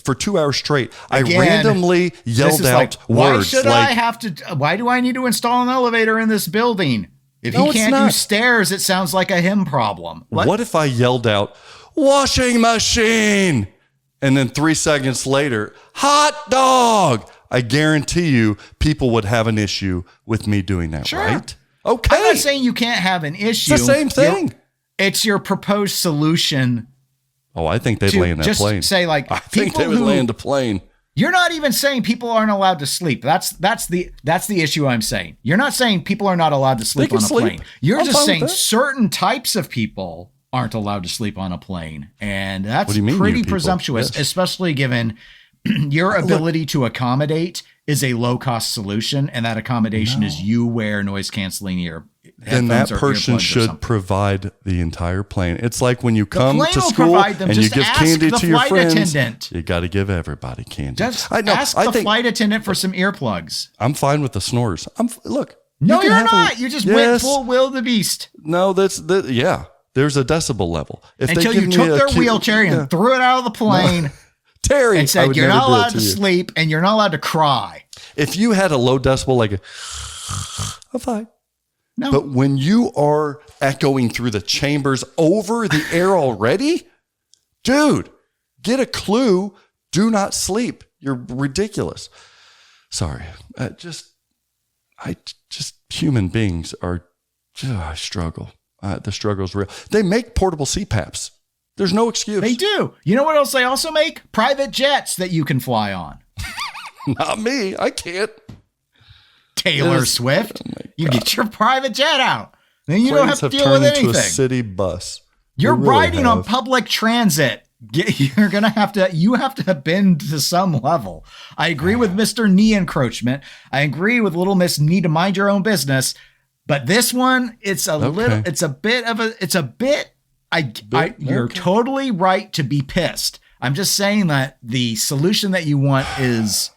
for 2 hours straight, I randomly yelled out words why do I need to install an elevator in this building? If he can't do stairs, it sounds like a him problem. What if I yelled out, washing machine? And then 3 seconds later, hot dog. I guarantee you people would have an issue with me doing that, right? Okay. I'm not saying you can't have an issue. It's the same thing. It's your proposed solution. Oh, I think they'd land that plane. Say like I think they would land a plane. You're not even saying people aren't allowed to sleep. That's the issue I'm saying. You're not saying people are not allowed to sleep on a plane. You're just saying certain types of people aren't allowed to sleep on a plane. And that's pretty presumptuous, especially given your ability to accommodate is a low-cost solution, and that accommodation is you wear noise-canceling ear. Then that person should provide the entire plane. It's like when you come to school and you give candy to your friends. You got to give everybody candy. Just ask the flight attendant for some earplugs. I'm fine with the snores. Look. No, you're not. You just went full wildebeest. No, yeah. There's a decibel level. Until you took their wheelchair and threw it out of the plane. No. Terry, and said you're not allowed to sleep and you're not allowed to cry. If you had a low decibel, like I'm fine. No. But when you are echoing through the chambers over the air already, dude, get a clue. Do not sleep. You're ridiculous. Sorry. Human beings are, I struggle. The struggle is real. They make portable CPAPs. There's no excuse. They do. You know what else they also make? Private jets that you can fly on. Not me. I can't. Taylor Swift. You get your private jet out. Then you don't have to deal with anything. Into a city bus. You're riding on public transit. You have to bend to some level. I agree with Mr. Knee encroachment. I agree with Little Miss Need to mind your own business. But this one, you're totally right to be pissed. I'm just saying that the solution that you want is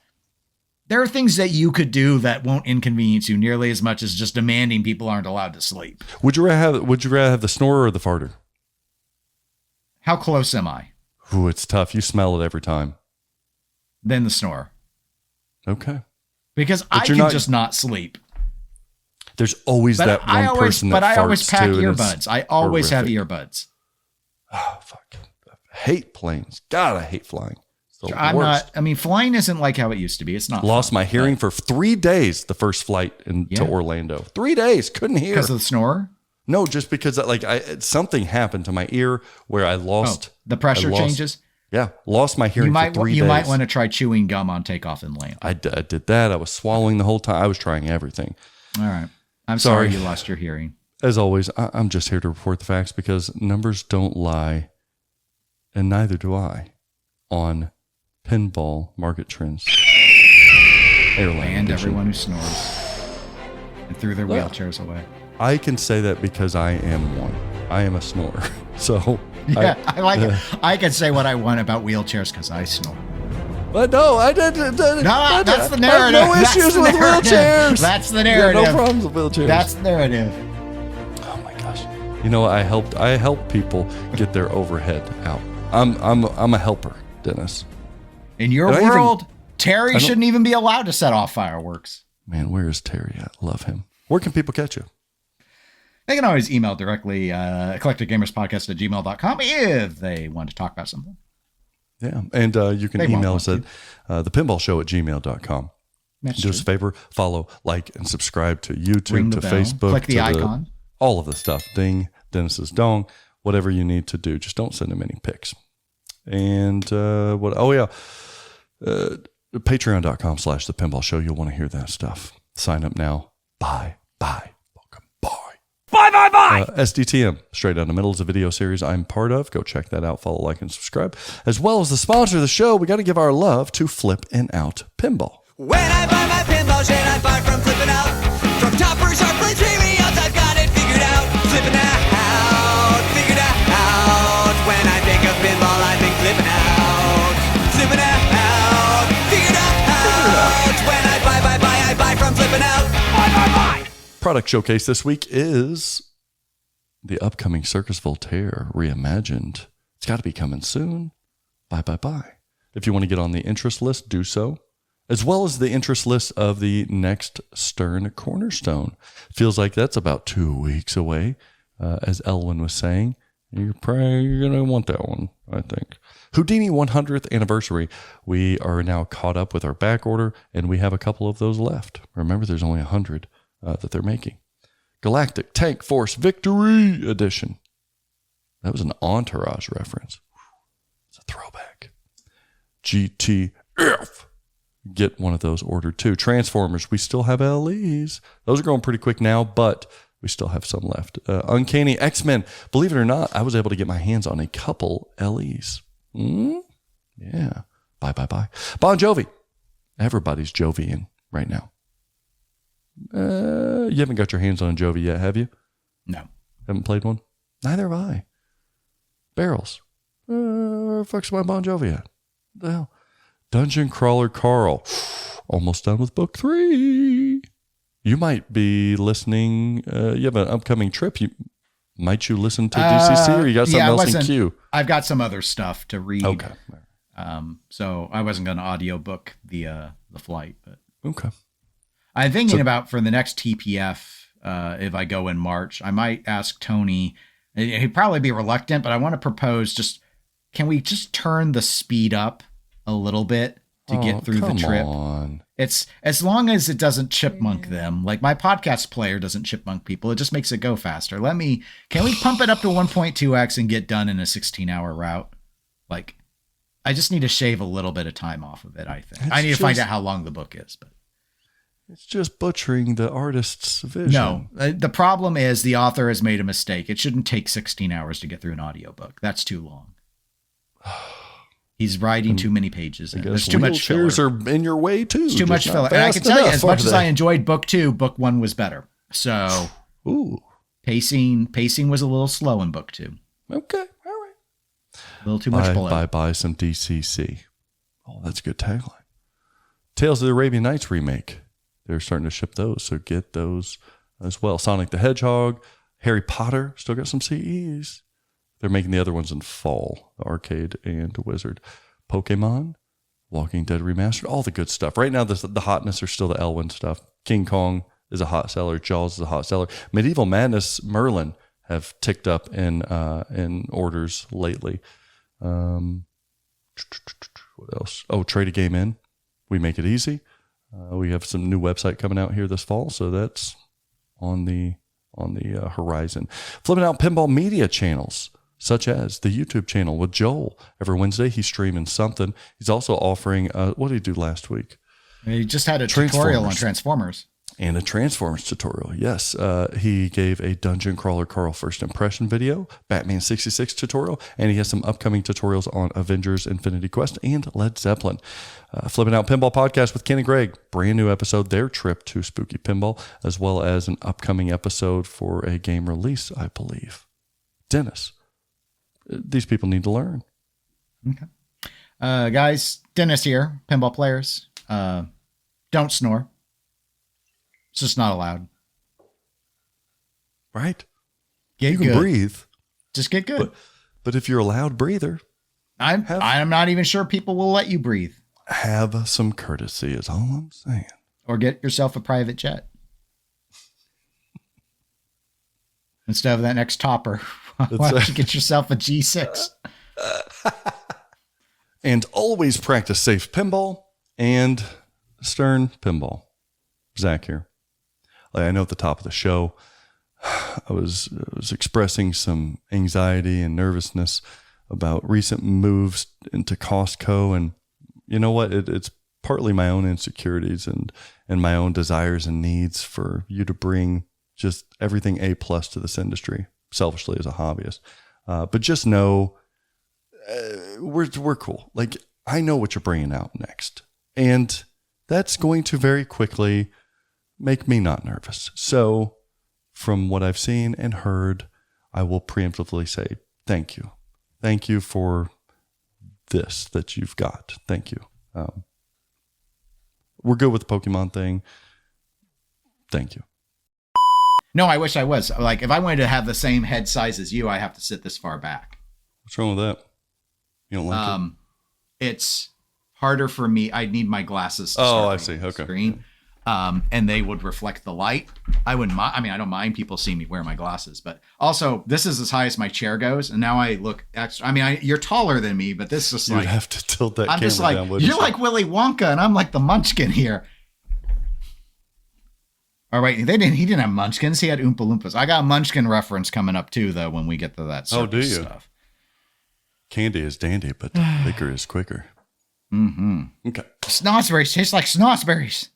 there are things that you could do that won't inconvenience you nearly as much as just demanding people aren't allowed to sleep. Would you rather have the snorer or the farter? How close am I? Ooh, it's tough. You smell it every time. Then the snore. Okay. Because I can just not sleep. There's always that one person that farts. But I always pack earbuds. I always have earbuds. Oh, fuck. I hate planes. God, I hate flying. Flying isn't like how it used to be. It's not. Lost my hearing for 3 days the first flight to Orlando. 3 days. Couldn't hear. Because of the snore? No, just because something happened to my ear where I lost. The pressure changes? Yeah. Lost my hearing for 3 days. You might want to try chewing gum on takeoff and landing. I did that. I was swallowing the whole time. I was trying everything. All right. I'm sorry you lost your hearing. As always, I'm just here to report the facts because numbers don't lie, and neither do I, on pinball market trends. And everyone who snores and threw their wheelchairs away. I can say that because I am one. I am a snorer. So yeah, I like it. I can say what I want about wheelchairs because I snore. But no, I didn't. No, that's the narrative. I have no issues with wheelchairs. That's the narrative. Yeah, no problems with wheelchairs. That's the narrative. Oh my gosh! You know, I help people get their overhead out. I'm a helper, Dennis. In your world, Terry shouldn't even be allowed to set off fireworks. Man, where is Terry at? Love him. Where can people catch you? They can always email directly, eclecticgamerspodcast@gmail.com if they want to talk about something. Yeah, and you can email us at thepinballshow@gmail.com. Do us a favor, follow, like, and subscribe to YouTube, to Facebook. Click the icon. All of the stuff. Ding, Dennis's dong, whatever you need to do. Just don't send him any pics. And what? Oh, yeah. Patreon.com/thepinballshow. You'll want to hear that stuff. Sign up now. Bye. Welcome. Bye. SDTM, straight down the middle, is a video series I'm part of. Go check that out. Follow, like, and subscribe. As well as the sponsor of the show, we got to give our love to Flip N Out Pinball. When I buy my pinball shit, I buy from Flip N Out. From toppers, sharp plates, outs, I've got it figured out. Flip N Out, figured out. When I think of pinball, I think Flip N Out. Flip N Out, figured out. When I buy from Flip N Out. Buy. Product showcase this week is the upcoming Cirqus Voltaire Reimagined. It's got to be coming soon. Bye. If you want to get on the interest list, do so. As well as the interest list of the next Stern Cornerstone. Feels like that's about 2 weeks away, as Elwin was saying. You're going to want that one, I think. Houdini 100th anniversary. We are now caught up with our back order, and we have a couple of those left. Remember, there's only 100 that they're making. Galactic Tank Force Victory Edition. That was an Entourage reference. It's a throwback. GTF. Get one of those ordered too. Transformers. We still have LEs. Those are going pretty quick now, but we still have some left. Uncanny X-Men. Believe it or not, I was able to get my hands on a couple LEs. Yeah. Bye. Bon Jovi. Everybody's Jovian right now. You haven't got your hands on Jovi yet, have you? No. Haven't played one? Neither have I. Barrels. Where the fuck's my Bon Jovi at? What the hell? Dungeon Crawler Carl. Almost done with book 3. You might be listening. You have an upcoming trip. Might you listen to DCC or you got something else in queue? I've got some other stuff to read. Okay. So I wasn't going to audiobook the flight, but okay. I'm thinking about for the next TPF, if I go in March, I might ask Tony. He'd probably be reluctant, but I want to propose can we just turn the speed up a little bit to get through the trip? On. It's as long as it doesn't chipmunk them. Like my podcast player doesn't chipmunk people. It just makes it go faster. Can we pump it up to 1.2x and get done in a 16-hour route? Like, I just need to shave a little bit of time off of it, I think. I need to find out how long the book is, but it's just butchering the artist's vision. No, the problem is the author has made a mistake. It shouldn't take 16 hours to get through an audiobook. That's too long. He's writing too many pages. There's too much filler. Wheelchairs are in your way too. It's too much filler. And I can tell you, as much as I enjoyed book 2, book 1 was better. So pacing was a little slow in book 2. Okay. All right. A little too much below. Buy some DCC. Oh, that's a good tagline. Tales of the Arabian Nights remake. They're starting to ship those, so get those as well. Sonic the Hedgehog, Harry Potter, still got some CEs. They're making the other ones in fall, the arcade and the Wizard. Pokemon, Walking Dead Remastered, all the good stuff. Right now, the hotness are still the Elwin stuff. King Kong is a hot seller. Jaws is a hot seller. Medieval Madness, Merlin have ticked up in orders lately. What else? Oh, Trade a Game In. We make it easy. We have some new website coming out here this fall, so that's on the horizon. Flip N Out Pinball media channels, such as the YouTube channel with Joel. Every Wednesday, he's streaming something. He's also offering, what did he do last week? He just had a tutorial on Transformers. And a Transformers tutorial, yes. He gave a Dungeon Crawler Carl First Impression video, Batman 66 tutorial, and he has some upcoming tutorials on Avengers Infinity Quest and Led Zeppelin. Flip N Out Pinball Podcast with Ken and Greg, brand new episode, their trip to Spooky Pinball, as well as an upcoming episode for a game release, I believe. Dennis, these people need to learn. Okay. Guys, Dennis here, pinball players. Don't snore. It's just not allowed. Right? You can breathe. Just get good. But if you're a loud breather, I'm not even sure people will let you breathe. Have some courtesy is all I'm saying. Or get yourself a private jet. Instead of that next topper, why don't you get yourself a G6? And always practice safe pinball and stern pinball. Zach here. I know at the top of the show, I was expressing some anxiety and nervousness about recent moves into Costco. And you know what? It's partly my own insecurities and my own desires and needs for you to bring just everything A+ to this industry, selfishly as a hobbyist. But just know we're cool. Like, I know what you're bringing out next. And that's going to very quickly make me not nervous. So from what I've seen and heard, I will preemptively say, thank you. Thank you for this that you've got. Thank you. We're good with the Pokemon thing. Thank you. No, I wish I was. Like, if I wanted to have the same head size as you, I have to sit this far back. What's wrong with that? You don't like it? It's harder for me. I need my glasses. I see. Okay. Screen. And they would reflect the light. I wouldn't mind. I mean, I don't mind people seeing me wear my glasses, but also this is as high as my chair goes. And now I look extra. I mean, you're taller than me, but this is You'd like, have to tilt that I'm camera just like, down. you're like Willy Wonka and I'm like the Munchkin here. All right. He didn't have Munchkins. He had Oompa Loompas. I got a Munchkin reference coming up too, though, when we get to that do you? stuff. Candy is dandy, but liquor is quicker. Mm-hmm. Okay. Snozzberries taste like snozzberries.